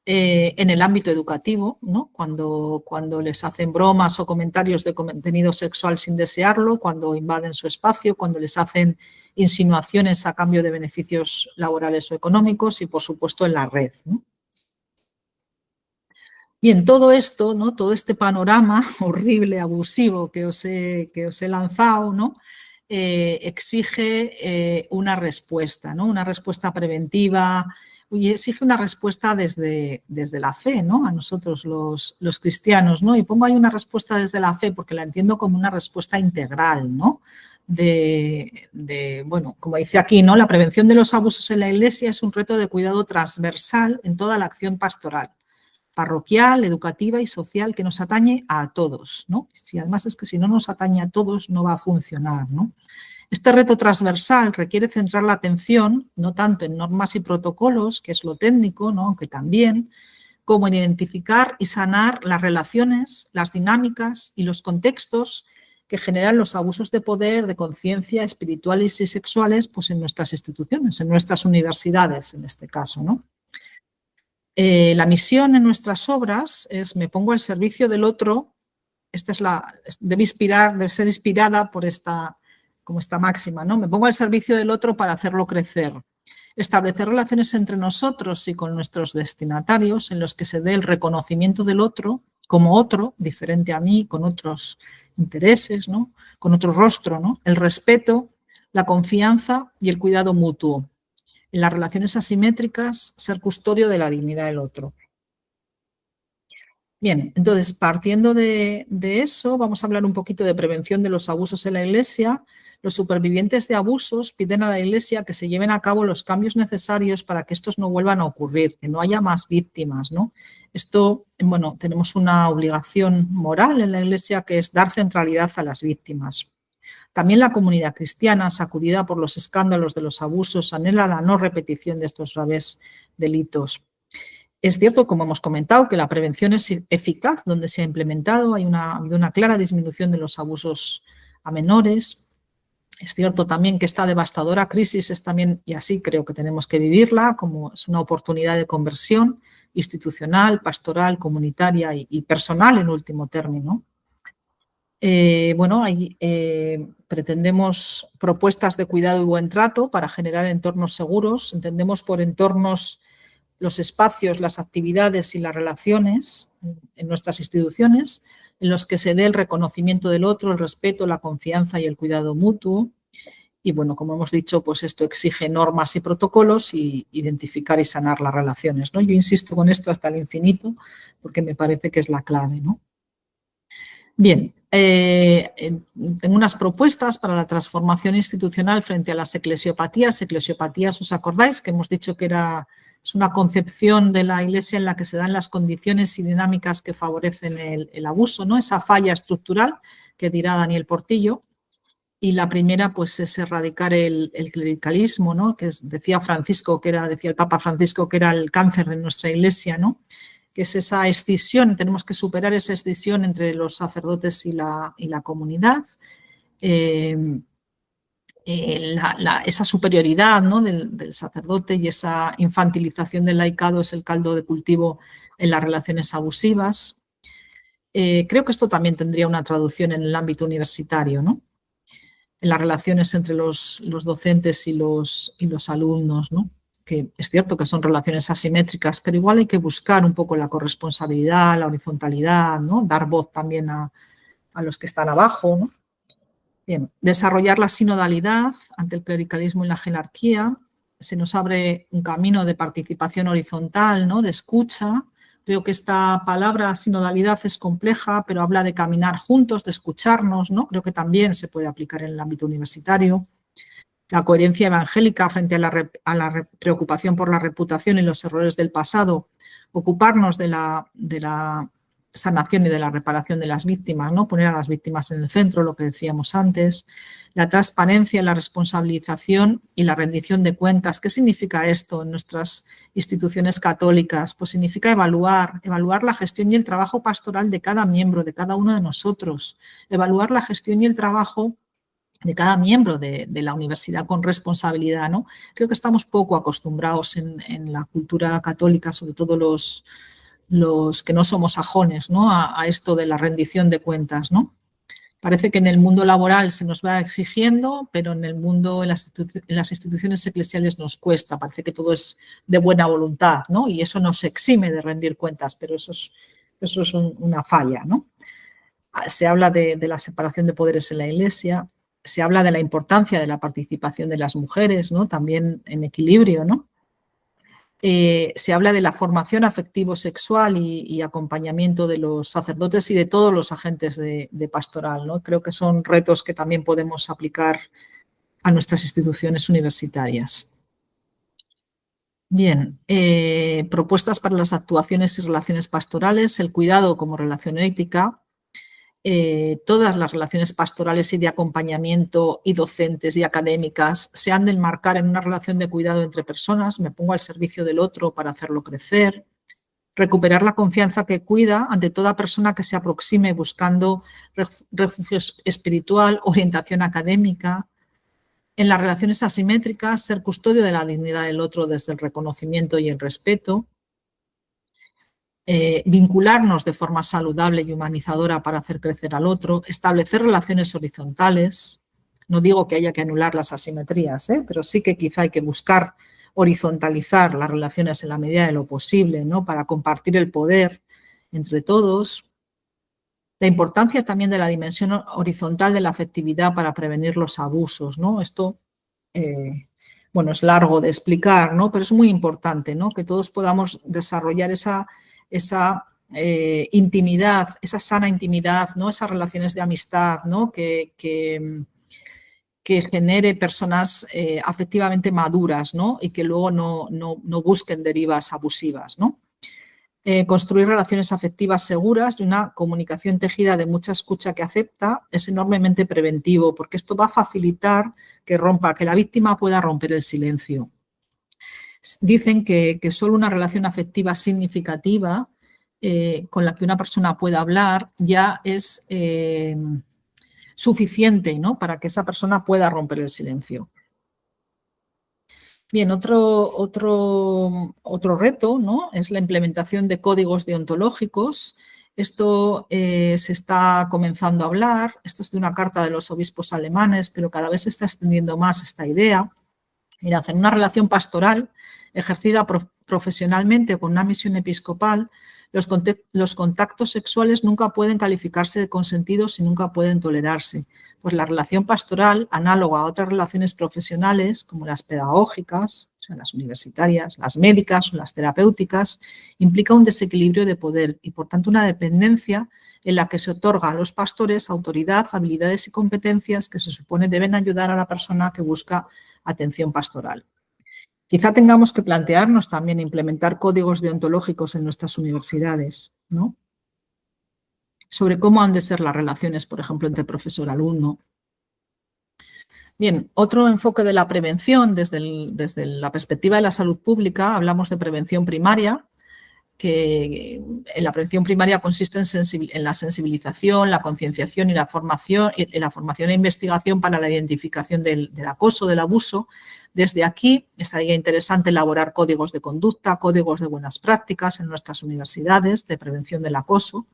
en el ámbito educativo, ¿no? Cuando les hacen bromas o comentarios de contenido sexual sin desearlo, cuando invaden su espacio, cuando les hacen insinuaciones a cambio de beneficios laborales o económicos y, por supuesto, en la red, ¿no? Bien, todo esto, ¿no? Todo este panorama horrible, abusivo que os he lanzado, ¿no? Exige una respuesta, ¿no? Una respuesta preventiva y exige una respuesta desde la fe, ¿no? A nosotros los cristianos, ¿no? Y pongo ahí una respuesta desde la fe porque la entiendo como una respuesta integral, ¿no? Bueno, como dice aquí, ¿no? La prevención de los abusos en la Iglesia es un reto de cuidado transversal en toda la acción pastoral, parroquial, educativa y social que nos atañe a todos, ¿no? Si además es que si no nos atañe a todos no va a funcionar, ¿no? Este reto transversal requiere centrar la atención no tanto en normas y protocolos, que es lo técnico, ¿no? Aunque también, como en identificar y sanar las relaciones, las dinámicas y los contextos que generan los abusos de poder, de conciencia, espirituales y sexuales, pues en nuestras instituciones, en nuestras universidades, en este caso, ¿no? La misión en nuestras obras es me pongo al servicio del otro. Esta debe ser inspirada por esta máxima, ¿no? Me pongo al servicio del otro para hacerlo crecer. Establecer relaciones entre nosotros y con nuestros destinatarios en los que se dé el reconocimiento del otro como otro, diferente a mí, con otros intereses, ¿no? Con otro rostro, ¿no? El respeto, la confianza y el cuidado mutuo. En las relaciones asimétricas, ser custodio de la dignidad del otro. Bien, entonces, partiendo de eso, vamos a hablar un poquito de prevención de los abusos en la Iglesia. Los supervivientes de abusos piden a la Iglesia que se lleven a cabo los cambios necesarios para que estos no vuelvan a ocurrir, que no haya más víctimas, ¿no? Esto, bueno, tenemos una obligación moral en la Iglesia que es dar centralidad a las víctimas. También la comunidad cristiana, sacudida por los escándalos de los abusos, anhela la no repetición de estos graves delitos. Es cierto, como hemos comentado, que la prevención es eficaz donde se ha implementado, ha habido una clara disminución de los abusos a menores. Es cierto también que esta devastadora crisis es también, y así creo que tenemos que vivirla, como es una oportunidad de conversión institucional, pastoral, comunitaria y personal en último término. Bueno, ahí pretendemos propuestas de cuidado y buen trato para generar entornos seguros. Entendemos por entornos los espacios, las actividades y las relaciones en nuestras instituciones en los que se dé el reconocimiento del otro, el respeto, la confianza y el cuidado mutuo. Y bueno, como hemos dicho, pues esto exige normas y protocolos y identificar y sanar las relaciones, ¿no? Yo insisto con esto hasta el infinito porque me parece que es la clave, ¿no? Bien, tengo unas propuestas para la transformación institucional frente a las eclesiopatías. Eclesiopatías, ¿os acordáis? Que hemos dicho que es una concepción de la Iglesia en la que se dan las condiciones y dinámicas que favorecen el abuso, ¿no? Esa falla estructural que dirá Daniel Portillo. Y la primera, pues, es erradicar el clericalismo, ¿no? Que decía el Papa Francisco, que era el cáncer de nuestra Iglesia, ¿no? Que es esa escisión, tenemos que superar esa escisión entre los sacerdotes y la comunidad, esa superioridad, ¿no? del sacerdote y esa infantilización del laicado es el caldo de cultivo en las relaciones abusivas. Creo que esto también tendría una traducción en el ámbito universitario, ¿no? En las relaciones entre los docentes y los alumnos, ¿no? Que es cierto que son relaciones asimétricas, pero igual hay que buscar un poco la corresponsabilidad, la horizontalidad, ¿no? Dar voz también a los que están abajo, ¿no? Bien, desarrollar la sinodalidad ante el clericalismo y la jerarquía. Se nos abre un camino de participación horizontal, ¿no? De escucha. Creo que esta palabra sinodalidad es compleja, pero habla de caminar juntos, de escucharnos, ¿no? Creo que también se puede aplicar en el ámbito universitario. La coherencia evangélica frente a la preocupación por la reputación y los errores del pasado, ocuparnos de la sanación y de la reparación de las víctimas, ¿no? Poner a las víctimas en el centro, lo que decíamos antes, la transparencia, la responsabilización y la rendición de cuentas. ¿Qué significa esto en nuestras instituciones católicas? Pues significa evaluar la gestión y el trabajo pastoral de cada miembro, de cada uno de nosotros, evaluar la gestión y el trabajo cada miembro de la universidad con responsabilidad, ¿no? Creo que estamos poco acostumbrados en la cultura católica, sobre todo los que no somos sajones, ¿no? A esto de la rendición de cuentas, ¿no? Parece que en el mundo laboral se nos va exigiendo, pero en el mundo, en las instituciones eclesiales nos cuesta. Parece que todo es de buena voluntad, ¿no? Y eso nos exime de rendir cuentas, pero eso es una falla, ¿no? Se habla de la separación de poderes en la Iglesia, se habla de la importancia de la participación de las mujeres, ¿no? También en equilibrio, ¿no? Se habla de la formación afectivo-sexual y acompañamiento de los sacerdotes y de todos los agentes de pastoral, ¿no? Creo que son retos que también podemos aplicar a nuestras instituciones universitarias. Bien, propuestas para las actuaciones y relaciones pastorales, el cuidado como relación ética. Todas las relaciones pastorales y de acompañamiento y docentes y académicas se han de enmarcar en una relación de cuidado entre personas, me pongo al servicio del otro para hacerlo crecer, recuperar la confianza que cuida ante toda persona que se aproxime buscando refugio espiritual, orientación académica. En las relaciones asimétricas, ser custodio de la dignidad del otro desde el reconocimiento y el respeto. Vincularnos de forma saludable y humanizadora para hacer crecer al otro, establecer relaciones horizontales. No digo que haya que anular las asimetrías, pero sí que quizá hay que buscar horizontalizar las relaciones en la medida de lo posible, ¿no? Para compartir el poder entre todos. La importancia también de la dimensión horizontal de la afectividad para prevenir los abusos, ¿no? Esto, bueno, es largo de explicar, ¿no? Pero es muy importante, ¿no? Que todos podamos desarrollar esa intimidad, esa sana intimidad, ¿no? Esas relaciones de amistad, ¿no? Que genere personas afectivamente maduras, ¿no? Y que luego no busquen derivas abusivas, ¿no? Construir relaciones afectivas seguras y una comunicación tejida de mucha escucha que acepta es enormemente preventivo, porque esto va a facilitar que la víctima pueda romper el silencio. Dicen que solo una relación afectiva significativa con la que una persona pueda hablar ya es suficiente, ¿no? Para que esa persona pueda romper el silencio. Bien, otro reto, ¿no? Es la implementación de códigos deontológicos. Esto se está comenzando a hablar. Esto es de una carta de los obispos alemanes, pero cada vez se está extendiendo más esta idea. Mirad, en una relación pastoral ejercida profesionalmente con una misión episcopal, los contactos sexuales nunca pueden calificarse de consentidos y nunca pueden tolerarse. Pues la relación pastoral, análoga a otras relaciones profesionales, como las pedagógicas, o sea, las universitarias, las médicas o las terapéuticas, implica un desequilibrio de poder y, por tanto, una dependencia en la que se otorga a los pastores autoridad, habilidades y competencias que se supone deben ayudar a la persona que busca atención pastoral. Quizá tengamos que plantearnos también implementar códigos deontológicos en nuestras universidades, ¿no? Sobre cómo han de ser las relaciones, por ejemplo, entre profesor-alumno. Bien, otro enfoque de la prevención desde la perspectiva de la salud pública, hablamos de prevención primaria, que en la prevención primaria consiste en la sensibilización, la concienciación y la formación e investigación para la identificación del acoso, del abuso. Desde aquí sería interesante elaborar códigos de conducta, códigos de buenas prácticas en nuestras universidades de prevención del acoso.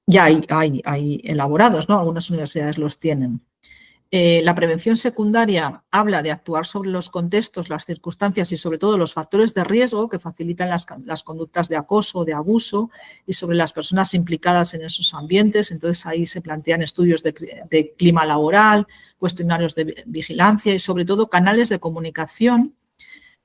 Ya hay elaborados, ¿no? Algunas universidades los tienen. La prevención secundaria habla de actuar sobre los contextos, las circunstancias y sobre todo los factores de riesgo que facilitan las conductas de acoso o de abuso y sobre las personas implicadas en esos ambientes. Entonces ahí se plantean estudios de clima laboral, cuestionarios de vigilancia y sobre todo canales de comunicación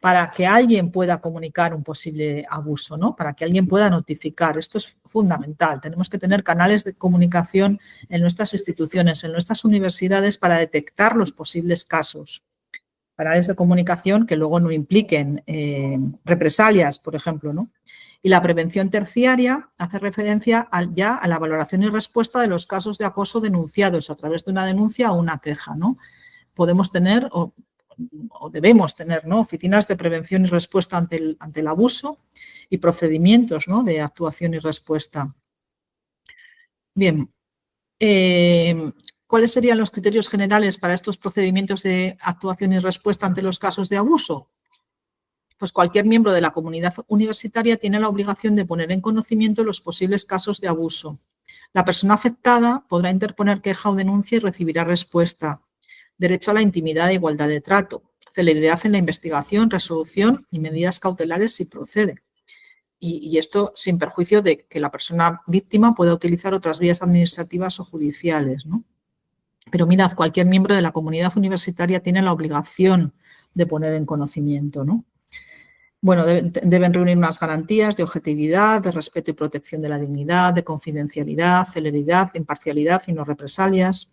para que alguien pueda comunicar un posible abuso, ¿no? Para que alguien pueda notificar. Esto es fundamental. Tenemos que tener canales de comunicación en nuestras instituciones, en nuestras universidades para detectar los posibles casos. Canales de comunicación que luego no impliquen represalias, por ejemplo, ¿no? Y la prevención terciaria hace referencia ya a la valoración y respuesta de los casos de acoso denunciados a través de una denuncia o una queja, ¿no? Podemos tener o debemos tener, ¿no? Oficinas de prevención y respuesta ante el abuso y procedimientos, ¿no? De actuación y respuesta. Bien, ¿cuáles serían los criterios generales para estos procedimientos de actuación y respuesta ante los casos de abuso? Pues cualquier miembro de la comunidad universitaria tiene la obligación de poner en conocimiento los posibles casos de abuso. La persona afectada podrá interponer queja o denuncia y recibirá respuesta. Derecho a la intimidad e igualdad de trato. Celeridad en la investigación, resolución y medidas cautelares si procede. Y esto sin perjuicio de que la persona víctima pueda utilizar otras vías administrativas o judiciales, ¿no? Pero mirad, cualquier miembro de la comunidad universitaria tiene la obligación de poner en conocimiento, ¿no? Bueno, deben reunir unas garantías de objetividad, de respeto y protección de la dignidad, de confidencialidad, celeridad, imparcialidad y no represalias.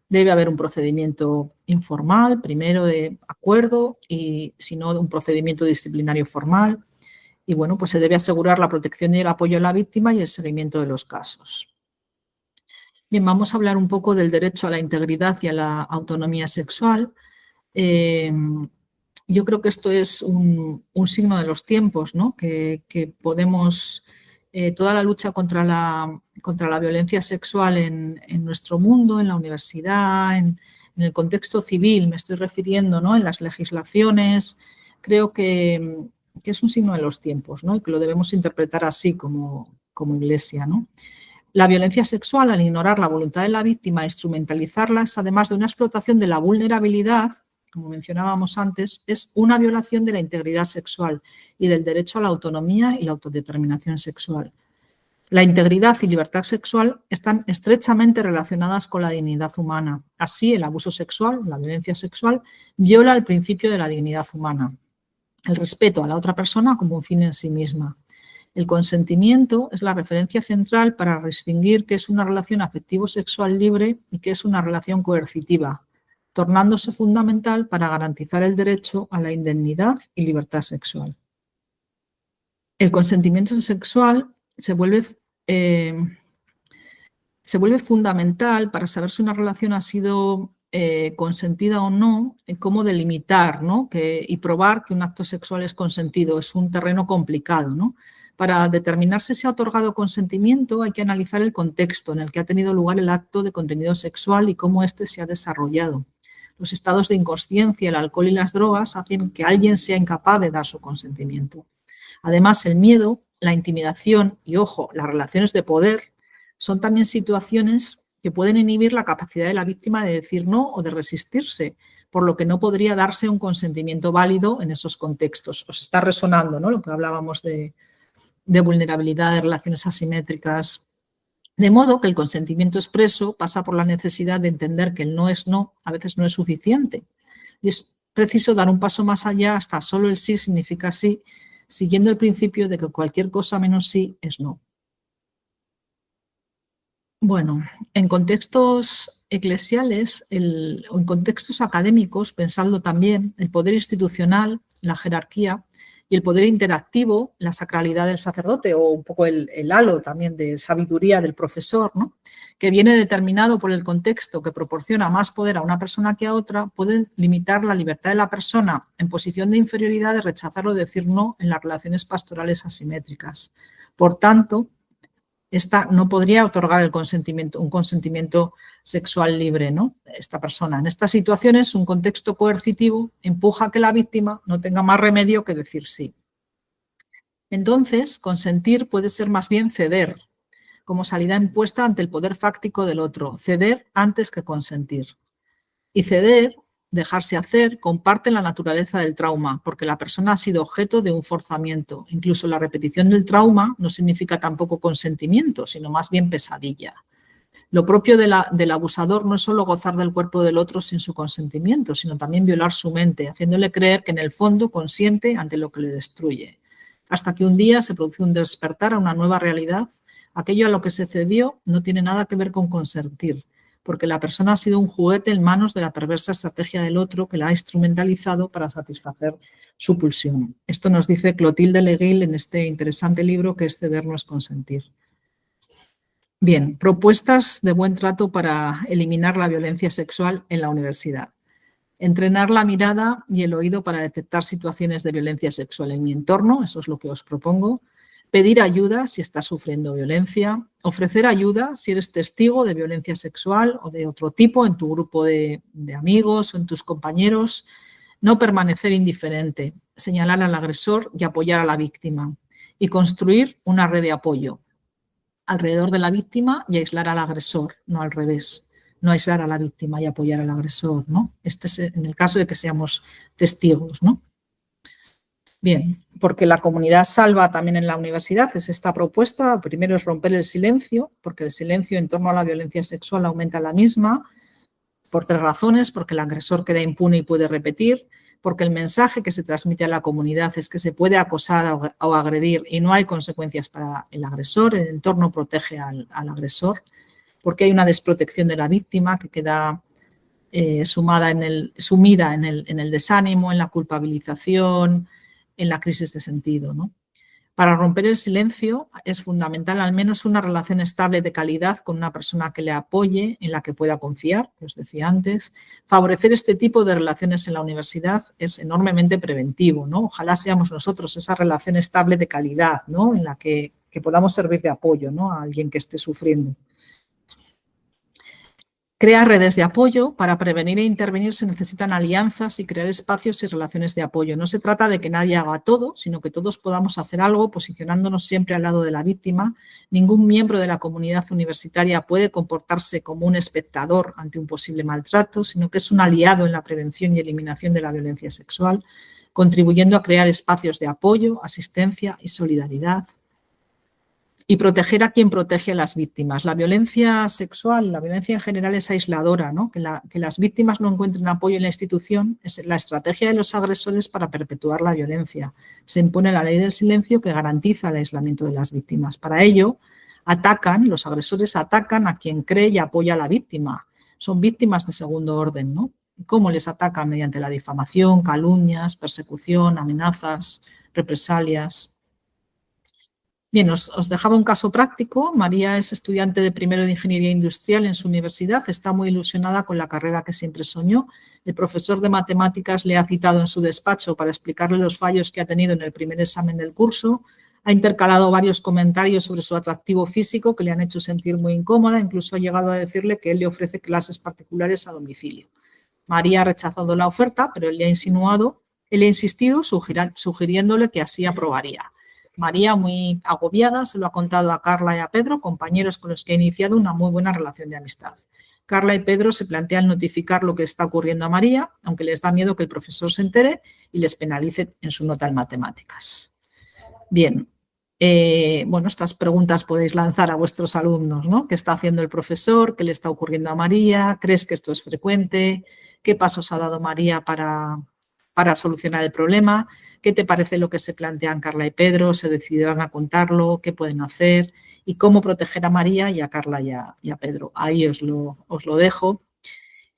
Debe haber un procedimiento informal, primero de acuerdo y si no, un procedimiento disciplinario formal. Y bueno, pues se debe asegurar la protección y el apoyo a la víctima y el seguimiento de los casos. Bien, vamos a hablar un poco del derecho a la integridad y a la autonomía sexual. Yo creo que esto es un signo de los tiempos, ¿no? Que podemos, toda la lucha contra la violencia sexual en nuestro mundo, en la universidad, en el contexto civil, me estoy refiriendo, ¿no? En las legislaciones, creo que es un signo de los tiempos, ¿no? Y que lo debemos interpretar así como Iglesia, ¿no? La violencia sexual, al ignorar la voluntad de la víctima e instrumentalizarla, es además de una explotación de la vulnerabilidad, como mencionábamos antes, es una violación de la integridad sexual y del derecho a la autonomía y la autodeterminación sexual. La integridad y libertad sexual están estrechamente relacionadas con la dignidad humana. Así, el abuso sexual, la violencia sexual, viola el principio de la dignidad humana, el respeto a la otra persona como un fin en sí misma. El consentimiento es la referencia central para distinguir qué es una relación afectivo-sexual libre y qué es una relación coercitiva, tornándose fundamental para garantizar el derecho a la indemnidad y libertad sexual. El consentimiento sexual se vuelve fundamental para saber si una relación ha sido consentida o no, cómo delimitar, ¿no? Y probar que un acto sexual es consentido. Es un terreno complicado, ¿no? Para determinar si se ha otorgado consentimiento hay que analizar el contexto en el que ha tenido lugar el acto de contenido sexual y cómo éste se ha desarrollado. Los estados de inconsciencia, el alcohol y las drogas hacen que alguien sea incapaz de dar su consentimiento. Además, el miedo, la intimidación y, ojo, las relaciones de poder son también situaciones que pueden inhibir la capacidad de la víctima de decir no o de resistirse, por lo que no podría darse un consentimiento válido en esos contextos. Os está resonando, ¿no?, lo que hablábamos de vulnerabilidad, de relaciones asimétricas. De modo que el consentimiento expreso pasa por la necesidad de entender que el no es no, a veces no es suficiente. Y es preciso dar un paso más allá hasta solo el sí significa sí, siguiendo el principio de que cualquier cosa menos sí es no. Bueno, en contextos eclesiales o en contextos académicos, pensando también el poder institucional, la jerarquía y el poder interactivo, la sacralidad del sacerdote o un poco el halo también de sabiduría del profesor, ¿no?, que viene determinado por el contexto que proporciona más poder a una persona que a otra, pueden limitar la libertad de la persona en posición de inferioridad de rechazar o decir no en las relaciones pastorales asimétricas. Por tanto, esta no podría otorgar un consentimiento sexual libre, ¿no?, esta persona. En estas situaciones, un contexto coercitivo empuja a que la víctima no tenga más remedio que decir sí. Entonces, consentir puede ser más bien ceder, como salida impuesta ante el poder fáctico del otro, ceder antes que consentir. Y ceder, dejarse hacer, comparte la naturaleza del trauma, porque la persona ha sido objeto de un forzamiento. Incluso la repetición del trauma no significa tampoco consentimiento, sino más bien pesadilla. Lo propio del abusador no es solo gozar del cuerpo del otro sin su consentimiento, sino también violar su mente, haciéndole creer que en el fondo consiente ante lo que le destruye. Hasta que un día se produce un despertar a una nueva realidad, aquello a lo que se cedió no tiene nada que ver con consentir, porque la persona ha sido un juguete en manos de la perversa estrategia del otro que la ha instrumentalizado para satisfacer su pulsión. Esto nos dice Clotilde Leguil en este interesante libro que es Ceder no es consentir. Bien, propuestas de buen trato para eliminar la violencia sexual en la universidad. Entrenar la mirada y el oído para detectar situaciones de violencia sexual en mi entorno, eso es lo que os propongo. pedir ayuda si estás sufriendo violencia, ofrecer ayuda si eres testigo de violencia sexual o de otro tipo en tu grupo de amigos o en tus compañeros, no permanecer indiferente, señalar al agresor y apoyar a la víctima y construir una red de apoyo alrededor de la víctima y aislar al agresor, no al revés, no aislar a la víctima y apoyar al agresor, ¿no? Este es en el caso de que seamos testigos, ¿no? Bien, porque la comunidad salva también en la universidad es esta propuesta. Primero es romper el silencio, porque el silencio en torno a la violencia sexual aumenta la misma, por 3 razones, porque el agresor queda impune y puede repetir, porque el mensaje que se transmite a la comunidad es que se puede acosar o agredir y no hay consecuencias para el agresor, el entorno protege al agresor, porque hay una desprotección de la víctima que queda sumida en el desánimo, en la culpabilización, en la crisis de sentido, ¿no? Para romper el silencio es fundamental al menos una relación estable de calidad con una persona que le apoye, en la que pueda confiar, que os decía antes. Favorecer este tipo de relaciones en la universidad es enormemente preventivo, ¿no? Ojalá seamos nosotros esa relación estable de calidad, ¿no? En la que podamos servir de apoyo, ¿no? A alguien que esté sufriendo. Crear redes de apoyo. Para prevenir e intervenir se necesitan alianzas y crear espacios y relaciones de apoyo. No se trata de que nadie haga todo, sino que todos podamos hacer algo posicionándonos siempre al lado de la víctima. Ningún miembro de la comunidad universitaria puede comportarse como un espectador ante un posible maltrato, sino que es un aliado en la prevención y eliminación de la violencia sexual, contribuyendo a crear espacios de apoyo, asistencia y solidaridad. Y proteger a quien protege a las víctimas. La violencia sexual, la violencia en general es aisladora, ¿no? Que las víctimas no encuentren apoyo en la institución es la estrategia de los agresores para perpetuar la violencia. Se impone la ley del silencio que garantiza el aislamiento de las víctimas. Para ello, los agresores atacan a quien cree y apoya a la víctima. Son víctimas de segundo orden, ¿no? ¿Cómo les atacan? Mediante la difamación, calumnias, persecución, amenazas, represalias. Bien, os dejaba un caso práctico. María es estudiante de primero de Ingeniería Industrial en su universidad. Está muy ilusionada con la carrera que siempre soñó. El profesor de matemáticas le ha citado en su despacho para explicarle los fallos que ha tenido en el primer examen del curso. Ha intercalado varios comentarios sobre su atractivo físico que le han hecho sentir muy incómoda. Incluso ha llegado a decirle que él le ofrece clases particulares a domicilio. María ha rechazado la oferta, pero él le ha insistido sugiriéndole que así aprobaría. María, muy agobiada, se lo ha contado a Carla y a Pedro, compañeros con los que ha iniciado una muy buena relación de amistad. Carla y Pedro se plantean notificar lo que está ocurriendo a María, aunque les da miedo que el profesor se entere y les penalice en su nota en matemáticas. Bien, bueno, estas preguntas podéis lanzar a vuestros alumnos, ¿no? ¿Qué está haciendo el profesor? ¿Qué le está ocurriendo a María? ¿Crees que esto es frecuente? ¿Qué pasos ha dado María para solucionar el problema? ¿Qué te parece lo que se plantean Carla y Pedro? ¿Se decidirán a contarlo? ¿Qué pueden hacer? ¿Y cómo proteger a María y a Carla y a Pedro? Ahí os lo dejo.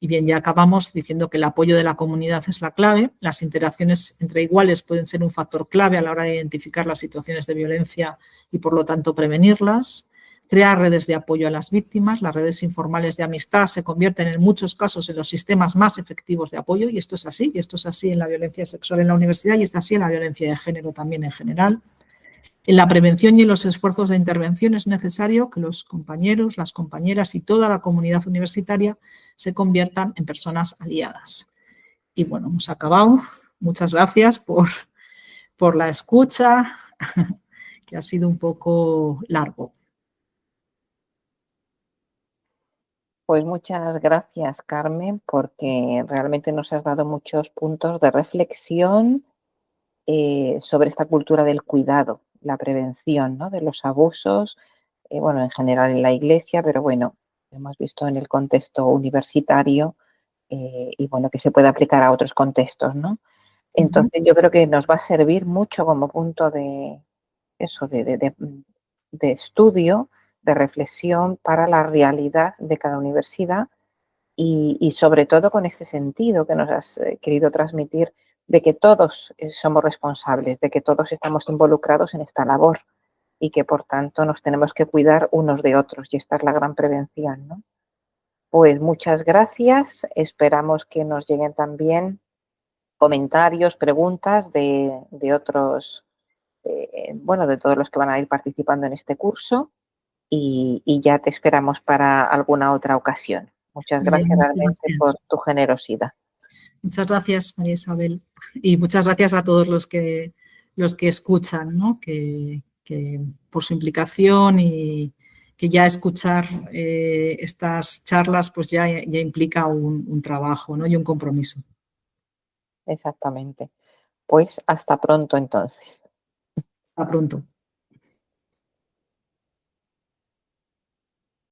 Y bien, ya acabamos diciendo que el apoyo de la comunidad es la clave. Las interacciones entre iguales pueden ser un factor clave a la hora de identificar las situaciones de violencia y, por lo tanto, prevenirlas. Crear redes de apoyo a las víctimas. Las redes informales de amistad se convierten en muchos casos en los sistemas más efectivos de apoyo, y esto es así. Y esto es así en la violencia sexual en la universidad y es así en la violencia de género también en general. En la prevención y en los esfuerzos de intervención es necesario que los compañeros, las compañeras y toda la comunidad universitaria se conviertan en personas aliadas. Y bueno, hemos acabado. Muchas gracias por la escucha, que ha sido un poco largo. Pues muchas gracias, Carmen, porque realmente nos has dado muchos puntos de reflexión sobre esta cultura del cuidado, la prevención, ¿no?, de los abusos, bueno, en general en la Iglesia, pero bueno, hemos visto en el contexto universitario y bueno, que se puede aplicar a otros contextos, ¿no? Entonces yo creo que nos va a servir mucho como punto de eso, de estudio, de reflexión para la realidad de cada universidad y sobre todo con este sentido que nos has querido transmitir de que todos somos responsables, de que todos estamos involucrados en esta labor y que por tanto nos tenemos que cuidar unos de otros, y esta es la gran prevención, ¿no? Pues muchas gracias, esperamos que nos lleguen también comentarios, preguntas de otros bueno, de todos los que van a ir participando en este curso y ya te esperamos para alguna otra ocasión. Muchas Bien, gracias muchas realmente por gracias. tu generosidad. Muchas gracias, María Isabel. Y muchas gracias a todos los que escuchan, ¿no? Que por su implicación y que ya escuchar estas charlas pues ya implica un trabajo, ¿no? Y un compromiso. Exactamente. Pues hasta pronto entonces. Hasta pronto.